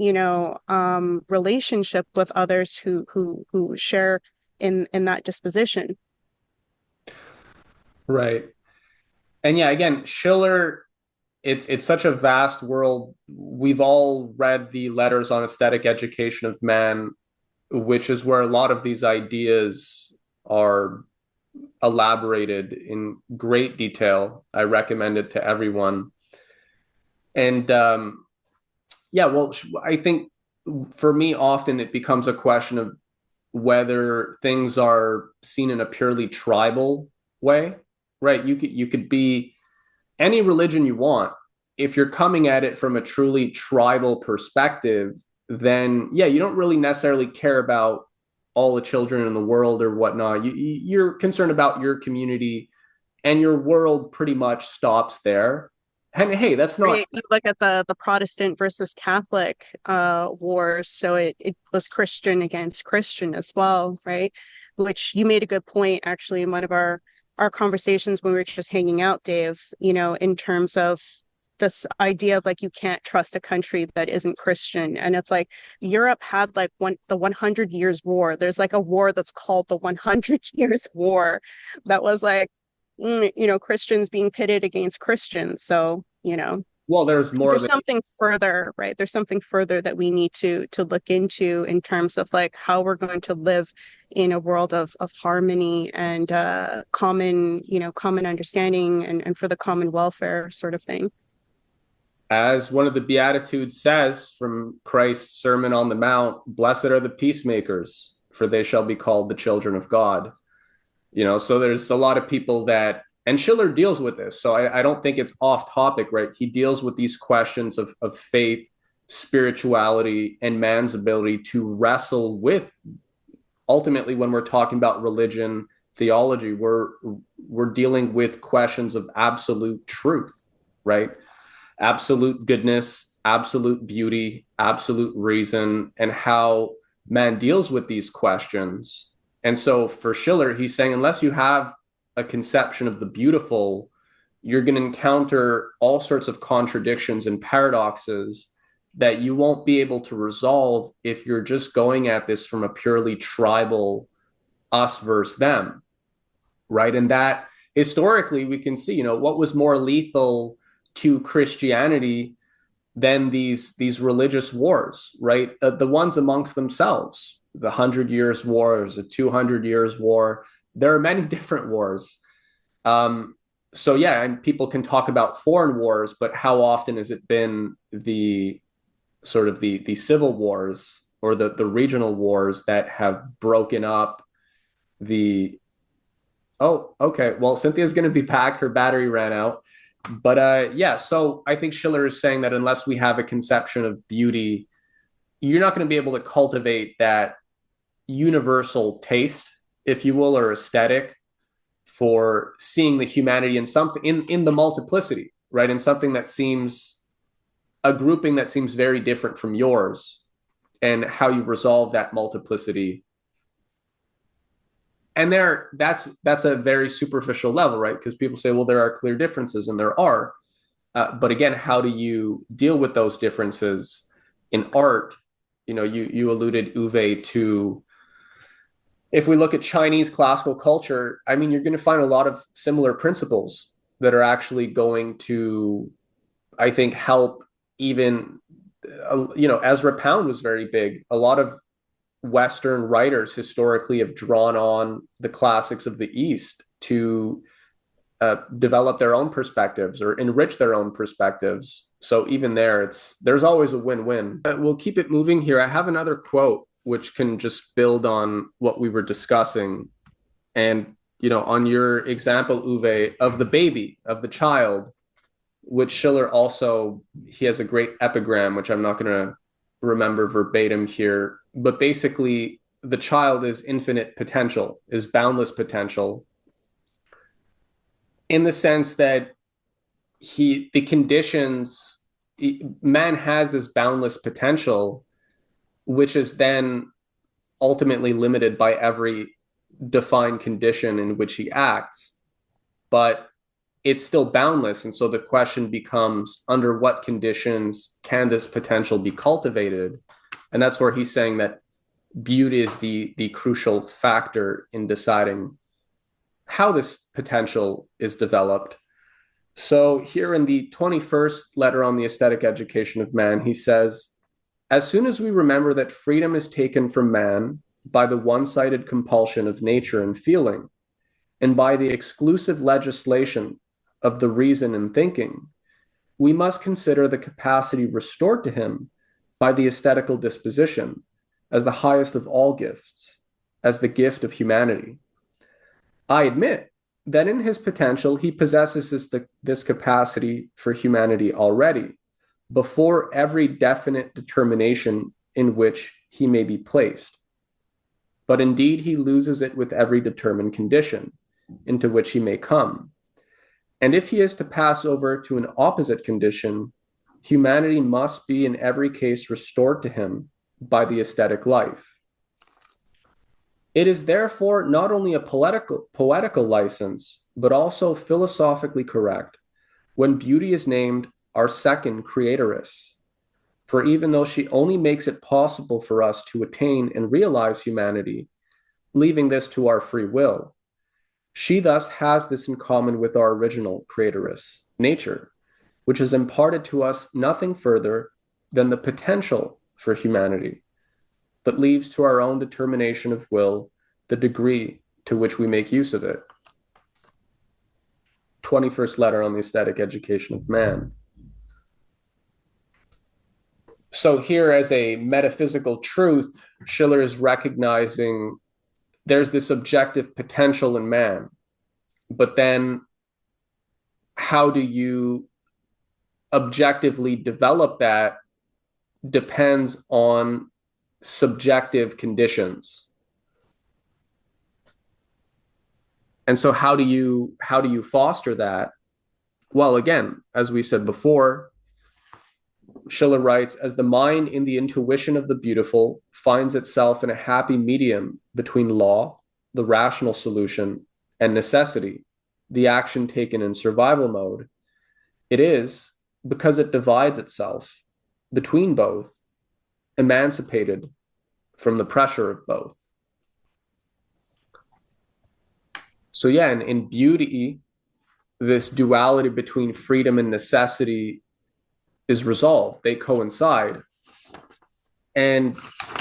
relationship with others who share in that disposition. Right. And yeah, again, Schiller, it's such a vast world. We've all read the letters on aesthetic education of man. which is where a lot of these ideas are elaborated in great detail. I recommend it to everyone. And yeah, well, I think for me, often it becomes a question of whether things are seen in a purely tribal way, right? You could be any religion you want. If you're coming at it from a truly tribal perspective, then yeah, you don't really necessarily care about all the children in the world or whatnot. You're concerned about your community, and your world pretty much stops there. And hey, that's not. You look at the Protestant versus Catholic wars, so it was Christian against Christian as well, right? Which you made a good point actually in one of our conversations when we were just hanging out, Dave, in terms of this idea of like you can't trust a country that isn't Christian. And it's like Europe had like the 100 Years' War. There's like a war that's called the 100 Years' War that was like Christians being pitted against Christians. So, Well, there's more there's than. something further, right? There's something further that we need to look into in terms of like how we're going to live in a world of harmony and common understanding and for the common welfare sort of thing. As one of the Beatitudes says from Christ's Sermon on the Mount, blessed are the peacemakers, for they shall be called the children of God. So there's a lot of people that, and Schiller deals with this. So I don't think it's off topic, right? He deals with these questions of faith, spirituality, and man's ability to wrestle with, ultimately, when we're talking about religion, theology, we're dealing with questions of absolute truth, right? Absolute goodness, absolute beauty, absolute reason, and how man deals with these questions. And so for Schiller, he's saying, unless you have a conception of the beautiful, you're going to encounter all sorts of contradictions and paradoxes that you won't be able to resolve if you're just going at this from a purely tribal us versus them, right? And that historically we can see, what was more lethal to Christianity than these religious wars, right? The ones amongst themselves, the 100 Years' War, the 200 Years' War. There are many different wars. So yeah, and people can talk about foreign wars, but how often has it been the sort of the civil wars or the regional wars that have broken up the. Oh, okay. Well, Cynthia's going to be back. Her battery ran out. But yeah, so I think Schiller is saying that unless we have a conception of beauty, you're not going to be able to cultivate that universal taste, if you will, or aesthetic for seeing the humanity in something in the multiplicity, right? In something that seems a grouping that seems very different from yours, and how you resolve that multiplicity. And that's a very superficial level, right? Because people say, well, there are clear differences, and there are. But again, how do you deal with those differences in art? You alluded, Uwe, to, if we look at Chinese classical culture, I mean, you're going to find a lot of similar principles that are actually going to, I think, help even, Ezra Pound was very big. A lot of Western writers historically have drawn on the classics of the East to develop their own perspectives or enrich their own perspectives. So even there's always a win-win. We'll keep it moving here. I have another quote which can just build on what we were discussing. And, on your example, Uwe, of the baby, of the child, which Schiller also, he has a great epigram, which I'm not going to remember verbatim here, but basically the child is infinite potential, is boundless potential, in the sense that the conditions, man has this boundless potential, which is then ultimately limited by every defined condition in which he acts, but it's still boundless. And so the question becomes, under what conditions can this potential be cultivated? And that's where he's saying that beauty is the crucial factor in deciding how this potential is developed. So here in the 21st letter on the aesthetic education of man, he says, As soon as we remember that freedom is taken from man by the one-sided compulsion of nature and feeling, and by the exclusive legislation of the reason and thinking, we must consider the capacity restored to him by the aesthetical disposition as the highest of all gifts, as the gift of humanity. I admit that in his potential, he possesses this capacity for humanity already, before every definite determination in which he may be placed. But indeed, he loses it with every determined condition into which he may come. And if he is to pass over to an opposite condition, humanity must be in every case restored to him by the aesthetic life. It is therefore not only a poetical license, but also philosophically correct when beauty is named our second creatoress. For even though she only makes it possible for us to attain and realize humanity, leaving this to our free will, she thus has this in common with our original creatoress, nature, which has imparted to us nothing further than the potential for humanity, but leaves to our own determination of will the degree to which we make use of it. 21st letter on the aesthetic education of man. So here, as a metaphysical truth, Schiller is recognizing there's this objective potential in man, but then how do you objectively develop that depends on subjective conditions. And so how do you foster that? Well, again, as we said before, Schiller writes, as the mind in the intuition of the beautiful finds itself in a happy medium between law, the rational solution, and necessity, the action taken in survival mode, it is, because it divides itself between both, emancipated from the pressure of both. So yeah, in beauty, this duality between freedom and necessity is resolved. They coincide. And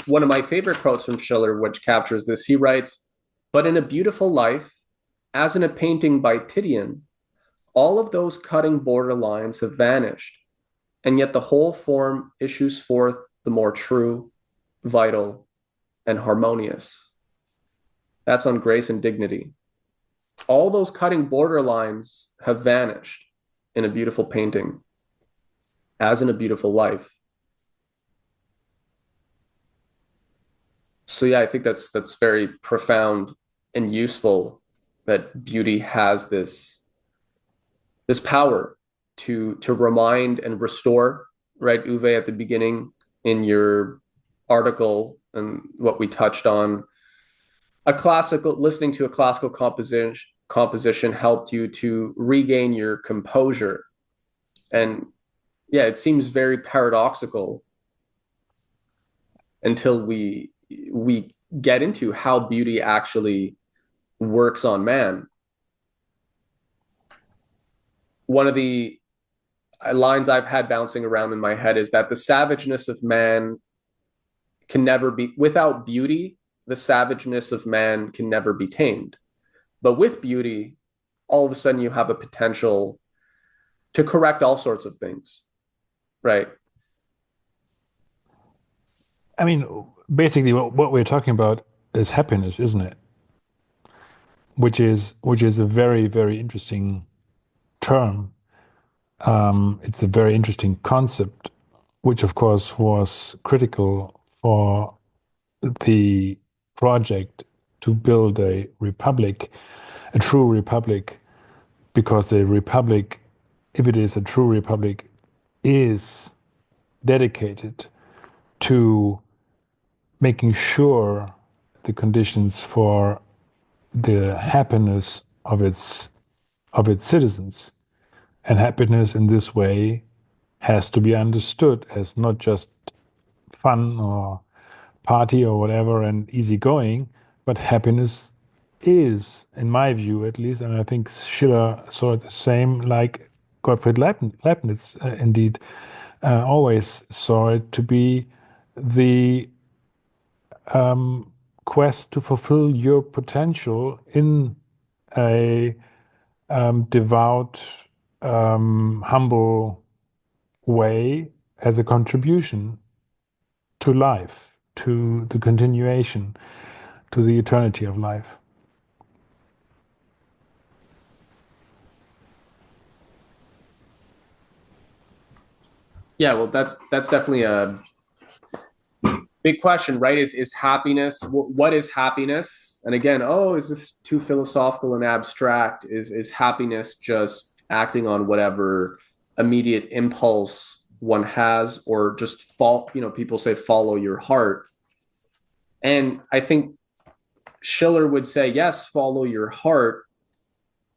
one of my favorite quotes from Schiller, which captures this, he writes, "But in a beautiful life, as in a painting by Titian, all of those cutting border lines have vanished, and yet the whole form issues forth the more true, vital, and harmonious." That's on Grace and Dignity. All those cutting border lines have vanished in a beautiful painting, as in a beautiful life. So yeah, I think that's very profound and useful, that beauty has this power to remind and restore, right, Uwe, at the beginning in your article and what we touched on, listening to a classical composition helped you to regain your composure. And yeah, it seems very paradoxical until we get into how beauty actually works on man. One of the lines I've had bouncing around in my head is that the savageness of man can never be, without beauty, the savageness of man can never be tamed. But with beauty, all of a sudden you have a potential to correct all sorts of things, right? I mean, basically, what we're talking about is happiness, isn't it? Which is a very, very interesting term. It's a very interesting concept, which of course was critical for the project to build a republic, a true republic, because a republic, if it is a true republic, is dedicated to making sure the conditions for the happiness of its citizens. And happiness in this way has to be understood as not just fun or party or whatever and easygoing, but happiness is, in my view at least, and I think Schiller saw it the same, like Gottfried Leibniz indeed always saw it to be the quest to fulfill your potential in a devout, humble way as a contribution to life, to the continuation, to the eternity of life. Yeah, well, that's definitely a big question, right? Is happiness, what is happiness? And again, oh, is this too philosophical and abstract? Is happiness just acting on whatever immediate impulse one has, or just people say follow your heart. And I think Schiller would say, yes, follow your heart,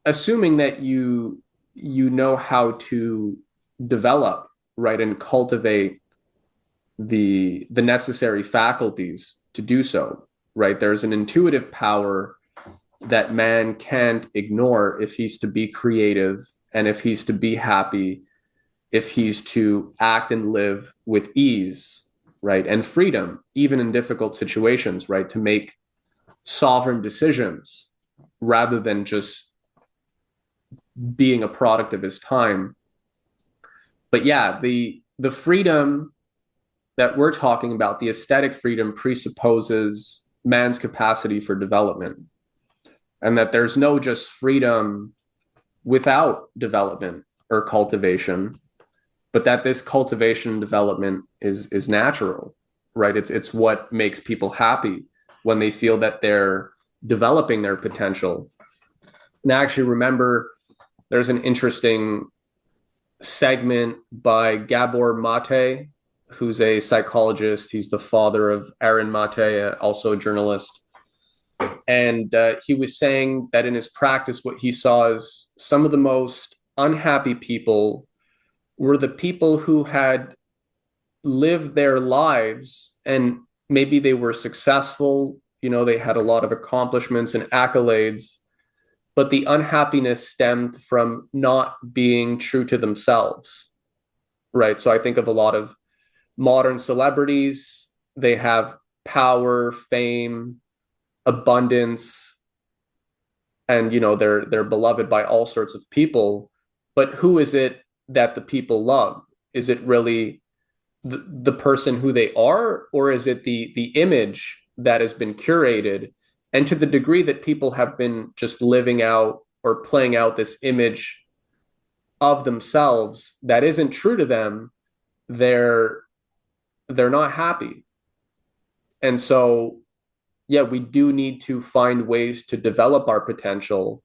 assuming that you know how to develop, right, and cultivate the necessary faculties to do so, right? There's an intuitive power that man can't ignore if he's to be creative and if he's to be happy, if he's to act and live with ease, right? And freedom, even in difficult situations, right? To make sovereign decisions rather than just being a product of his time. But yeah, the freedom that we're talking about, the aesthetic freedom, presupposes man's capacity for development, and that there's no just freedom without development or cultivation, but that this cultivation and development is natural, right? It's what makes people happy when they feel that they're developing their potential. And I actually remember there's an interesting segment by Gabor Mate, who's a psychologist. He's the father of Aaron Mate, also a journalist. And he was saying that in his practice, what he saw is some of the most unhappy people were the people who had lived their lives and maybe they were successful, they had a lot of accomplishments and accolades, but the unhappiness stemmed from not being true to themselves, right? So I think of a lot of modern celebrities. They have power, fame, abundance, and they're beloved by all sorts of people. But who is it that the people love? Is it really the person who they are, or is it the image that has been curated? And to the degree that people have been just living out or playing out this image of themselves that isn't true to them, they're not happy. And so, yeah, we do need to find ways to develop our potential.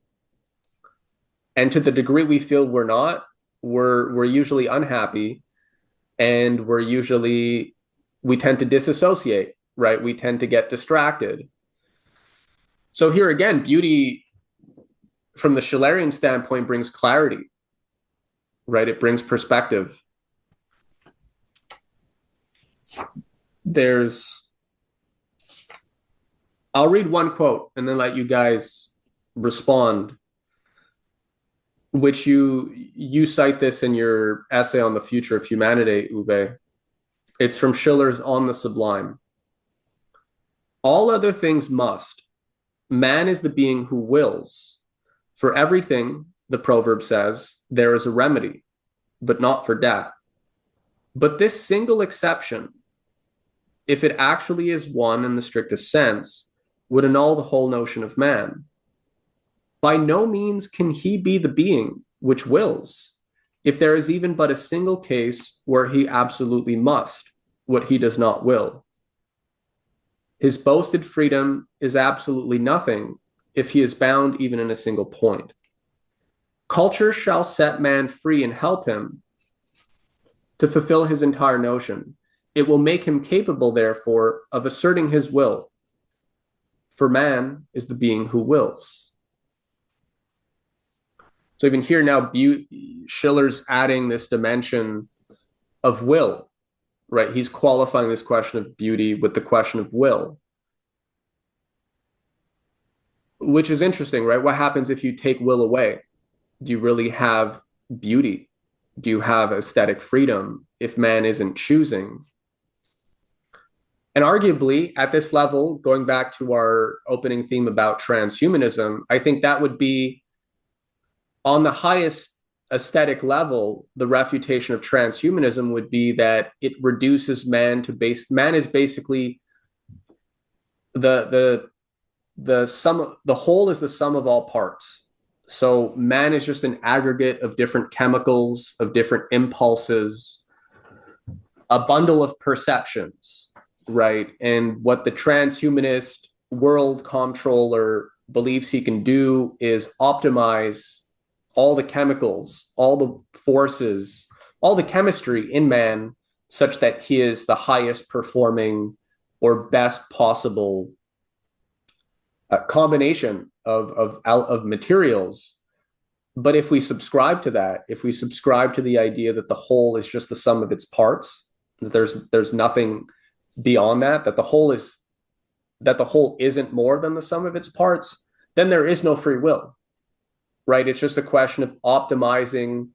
And to the degree we feel we're not, we're usually unhappy, and we tend to disassociate, right? We tend to get distracted. So here again, beauty from the Schillerian standpoint brings clarity, right? It brings perspective. I'll read one quote and then let you guys respond, which you cite this in your essay on the future of humanity, Uwe. It's from Schiller's On the Sublime. All other things must. Man is the being who wills. For everything, the proverb says, there is a remedy, but not for death. But this single exception, if it actually is one in the strictest sense, would annul the whole notion of man. By no means can he be the being which wills, if there is even but a single case where he absolutely must what he does not will. His boasted freedom is absolutely nothing if he is bound even in a single point. Culture shall set man free and help him to fulfill his entire notion. It will make him capable, therefore, of asserting his will. For man is the being who wills. So even here now, Schiller's adding this dimension of will, right? He's qualifying this question of beauty with the question of will, which is interesting, right? What happens if you take will away? Do you really have beauty? Do you have aesthetic freedom if man isn't choosing? And arguably, at this level, going back to our opening theme about transhumanism, I think that would be on the highest aesthetic level. The refutation of transhumanism would be that it reduces man to man is basically the sum, the whole is the sum of all parts. So man is just an aggregate of different chemicals, of different impulses, a bundle of perceptions, right? And what the transhumanist world comptroller believes he can do is optimize all the chemicals, all the forces, all the chemistry in man such that he is the highest performing or best possible combination of materials. But if we subscribe to that, if we subscribe to the idea that the whole is just the sum of its parts, that there's nothing beyond that, that the whole isn't more than the sum of its parts, then there is no free will, right? It's just a question of optimizing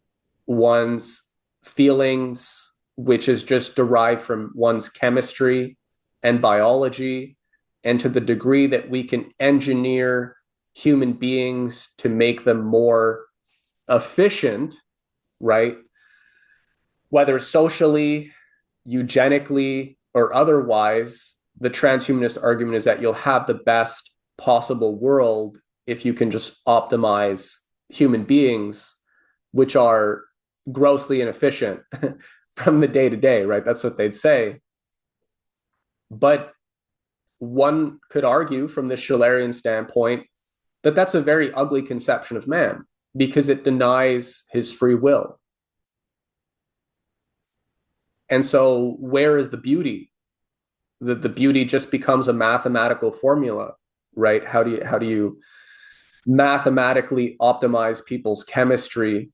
one's feelings, which is just derived from one's chemistry and biology. And to the degree that we can engineer human beings to make them more efficient, right? Whether socially, eugenically, or otherwise, the transhumanist argument is that you'll have the best possible world if you can just optimize human beings, which are grossly inefficient from the day to day, right? That's what they'd say. But one could argue from the Schillerian standpoint that that's a very ugly conception of man because it denies his free will. And so where is the beauty? The beauty just becomes a mathematical formula, right? How do you mathematically optimize people's chemistry?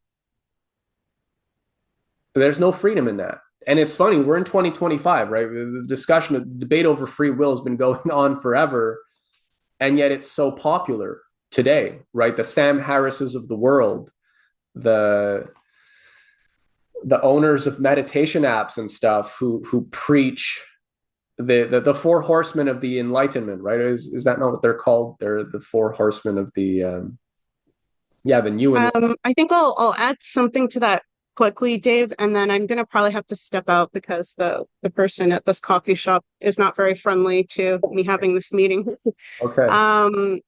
There's no freedom in that. And it's funny, we're in 2025, right? The debate over free will has been going on forever, and yet it's so popular today, right? The Sam Harrises of the world, the owners of meditation apps and stuff who preach the four horsemen of the Enlightenment, right? Is that not what they're called? They're the four horsemen of the new. I think I'll add something to that quickly, Dave, and then I'm going to probably have to step out because the person at this coffee shop is not very friendly to me having this meeting. Okay.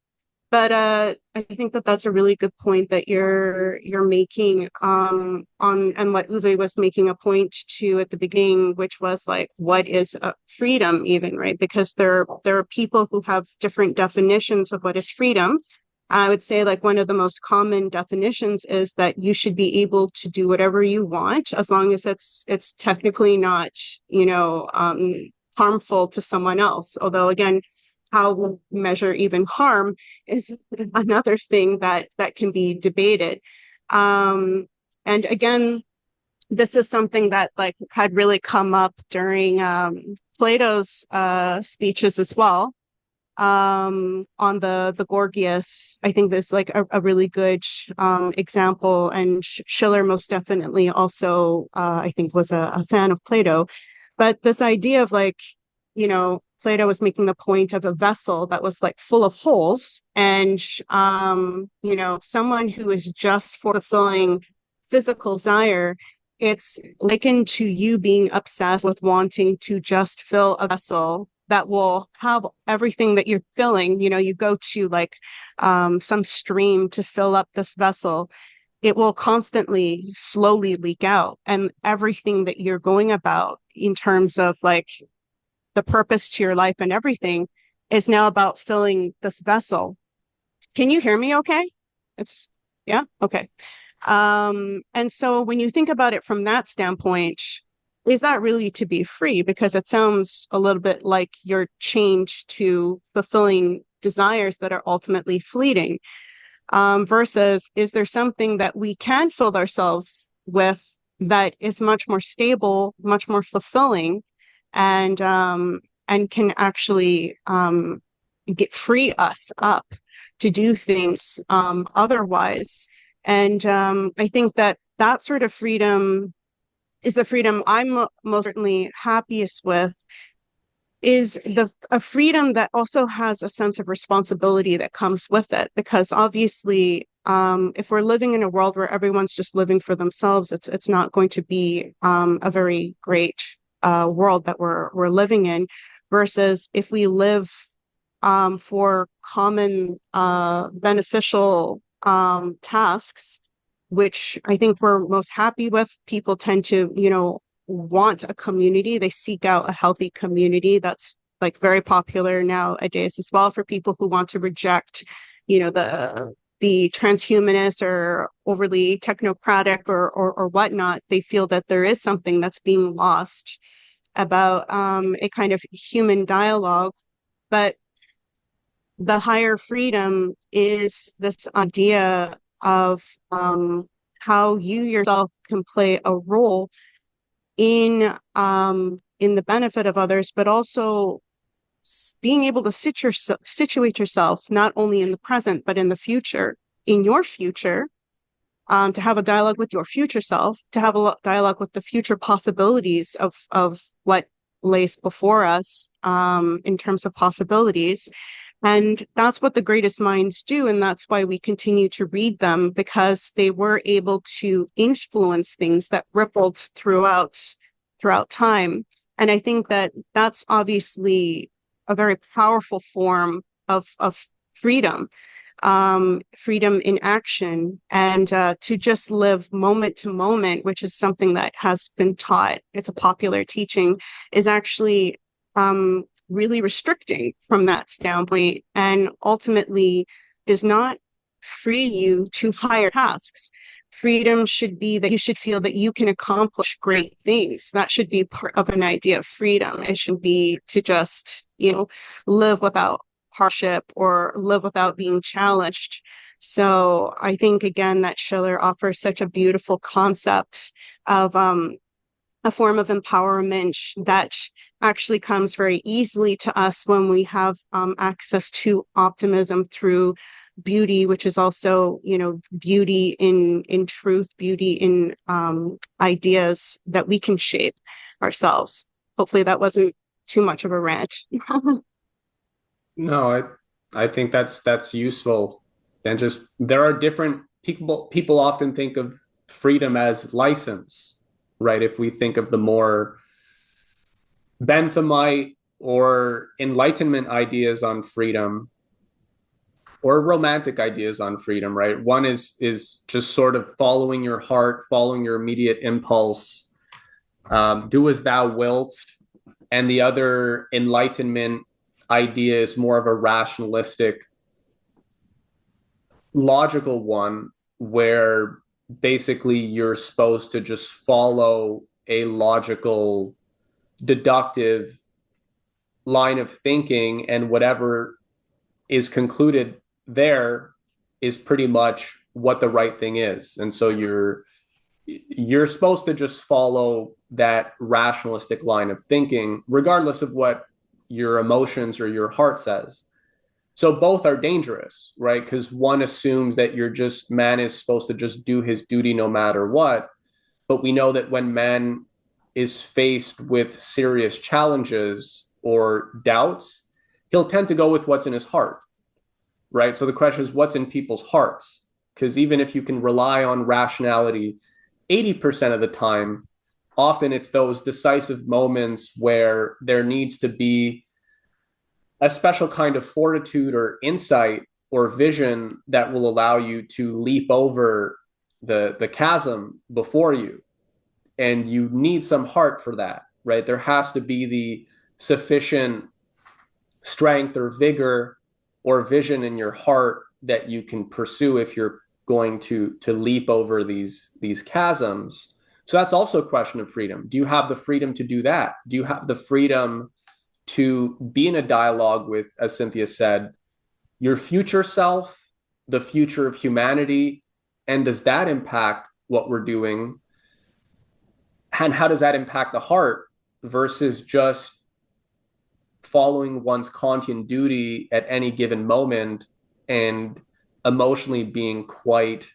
But I think that that's a really good point that you're making on and what Uwe was making a point to at the beginning, which was like, what is freedom even, right? Because there are people who have different definitions of what is freedom. I would say like one of the most common definitions is that you should be able to do whatever you want as long as it's technically not, harmful to someone else. Although again, how we measure even harm is another thing that can be debated. And again, this is something that like had really come up during Plato's speeches as well. On the Gorgias, I think there's like a really good example, and Schiller most definitely also I think was a fan of Plato. But this idea of like, Plato was making the point of a vessel that was like full of holes, and someone who is just fulfilling physical desire, it's likened to you being obsessed with wanting to just fill a vessel that will have everything that you're filling. You go to like some stream to fill up this vessel. It will constantly, slowly leak out. And everything that you're going about in terms of like the purpose to your life and everything is now about filling this vessel. Can you hear me okay? Yeah? Okay. And so when you think about it from that standpoint, is that really to be free? Because it sounds a little bit like you're chained to fulfilling desires that are ultimately fleeting. Versus, is there something that we can fill ourselves with that is much more stable, much more fulfilling, and can actually free us up to do things otherwise? And I think that sort of freedom is the freedom I'm most certainly happiest with, is a freedom that also has a sense of responsibility that comes with it. Because obviously, if we're living in a world where everyone's just living for themselves, it's not going to be a very great world that we're living in. Versus if we live for common beneficial tasks, which I think we're most happy with. People tend to, want a community. They seek out a healthy community. That's like very popular nowadays as well for people who want to reject, the transhumanist or overly technocratic or whatnot. They feel that there is something that's being lost about a kind of human dialogue. But the higher freedom is this idea of how you yourself can play a role in the benefit of others, but also being able to situate yourself not only in the present but in the future, in your future, to have a dialogue with your future self, to have a dialogue with the future possibilities of what lays before us in terms of possibilities. And that's what the greatest minds do. And that's why we continue to read them, because they were able to influence things that rippled throughout time. And I think that that's obviously a very powerful form of freedom, freedom in action, and to just live moment to moment, which is something that has been taught. It's a popular teaching, is actually really restricting from that standpoint, and ultimately does not free you to higher tasks. Freedom should be that you should feel that you can accomplish great things. That should be part of an idea of freedom. It should be to just, live without hardship or live without being challenged. So I think, again, that Schiller offers such a beautiful concept of a form of empowerment that actually comes very easily to us when we have access to optimism through beauty, which is also, beauty in truth, beauty in ideas that we can shape ourselves. Hopefully that wasn't too much of a rant. No, I think that's useful. And just there are different people often think of freedom as license, right? If we think of the more Benthamite or Enlightenment ideas on freedom, or romantic ideas on freedom, right? One is just sort of following your heart, following your immediate impulse, do as thou wilt. And the other Enlightenment idea is more of a rationalistic, logical one, where basically you're supposed to just follow a logical, deductive line of thinking, and whatever is concluded there is pretty much what the right thing is. And so you're supposed to just follow that rationalistic line of thinking, regardless of what your emotions or your heart says. So both are dangerous, right? Because one assumes that man is supposed to just do his duty no matter what. But we know that when man is faced with serious challenges or doubts, he'll tend to go with what's in his heart, right? So the question is, what's in people's hearts? Because even if you can rely on rationality 80% of the time, often it's those decisive moments where there needs to be a special kind of fortitude or insight or vision that will allow you to leap over the chasm before you. And you need some heart for that, right? There has to be the sufficient strength or vigor or vision in your heart that you can pursue if you're going to leap over these chasms. So that's also a question of freedom. Do you have the freedom to do that? Do you have the freedom to be in a dialogue with, as Cynthia said, your future self, the future of humanity? And does that impact what we're doing? And how does that impact the heart versus just following one's Kantian duty at any given moment and emotionally being quite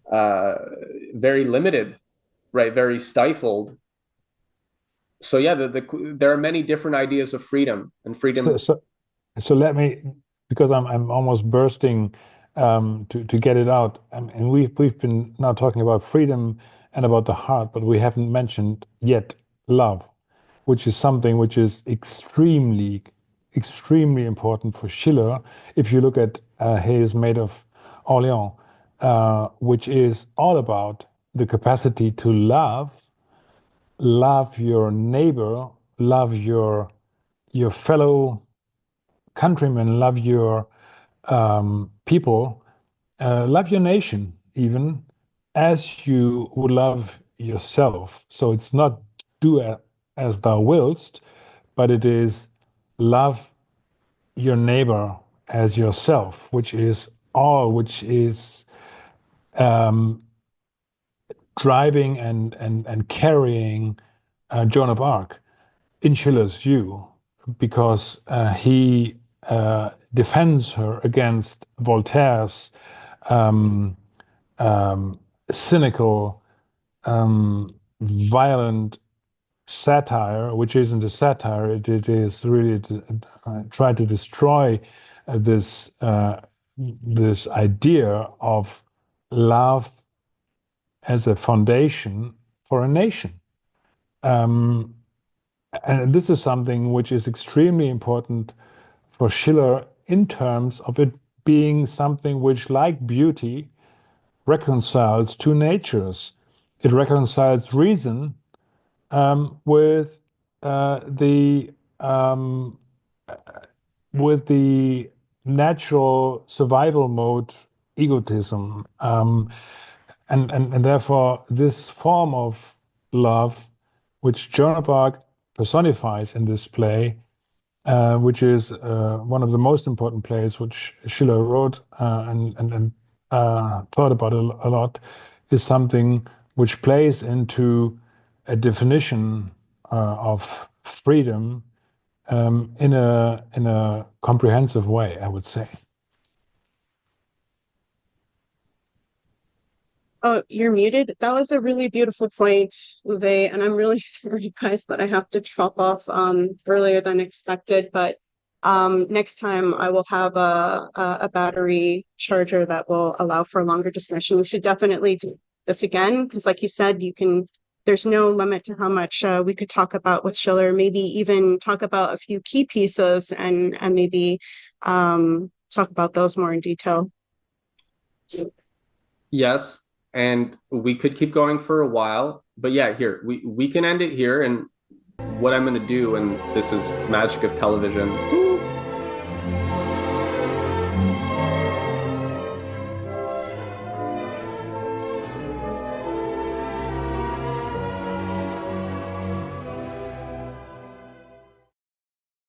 very limited, right? Very stifled. So yeah, there are many different ideas of freedom, and So, freedom. so, so let me, because I'm almost bursting to get it out. And we've been now talking about freedom and about the heart, but we haven't mentioned yet love, which is something which is extremely important for Schiller. If you look at his Maid of Orleans, which is all about the capacity to love your neighbor, love your fellow countrymen, love your people, love your nation, even as you would love yourself. So it's not do as thou willst, but it is love your neighbor as yourself, which is all, which is um, driving and carrying Joan of Arc in Schiller's view, because he defends her against Voltaire's um, um, cynical, violent satire, which isn't a satire, it is really to try to destroy this idea of love as a foundation for a nation. Um, and this is something which is extremely important for Schiller in terms of it being something which, like beauty, reconciles two natures. It reconciles reason with the with the natural survival mode egotism, and therefore this form of love, which Joan of Arc personifies in this play, which is one of the most important plays which Schiller wrote and thought about a lot, is something which plays into a definition of freedom in a comprehensive way, I would say. Oh, you're muted. That was a really beautiful point, Uwe, and I'm really sorry, guys, that I have to drop off earlier than expected. But next time I will have a battery charger that will allow for a longer discussion. We should definitely do this again because, like you said, you can. There's no limit to how much we could talk about with Schiller. Maybe even talk about a few key pieces and maybe talk about those more in detail. Yes, and we could keep going for a while, but yeah, we can end it here. And what I'm going to do, and this is magic of television,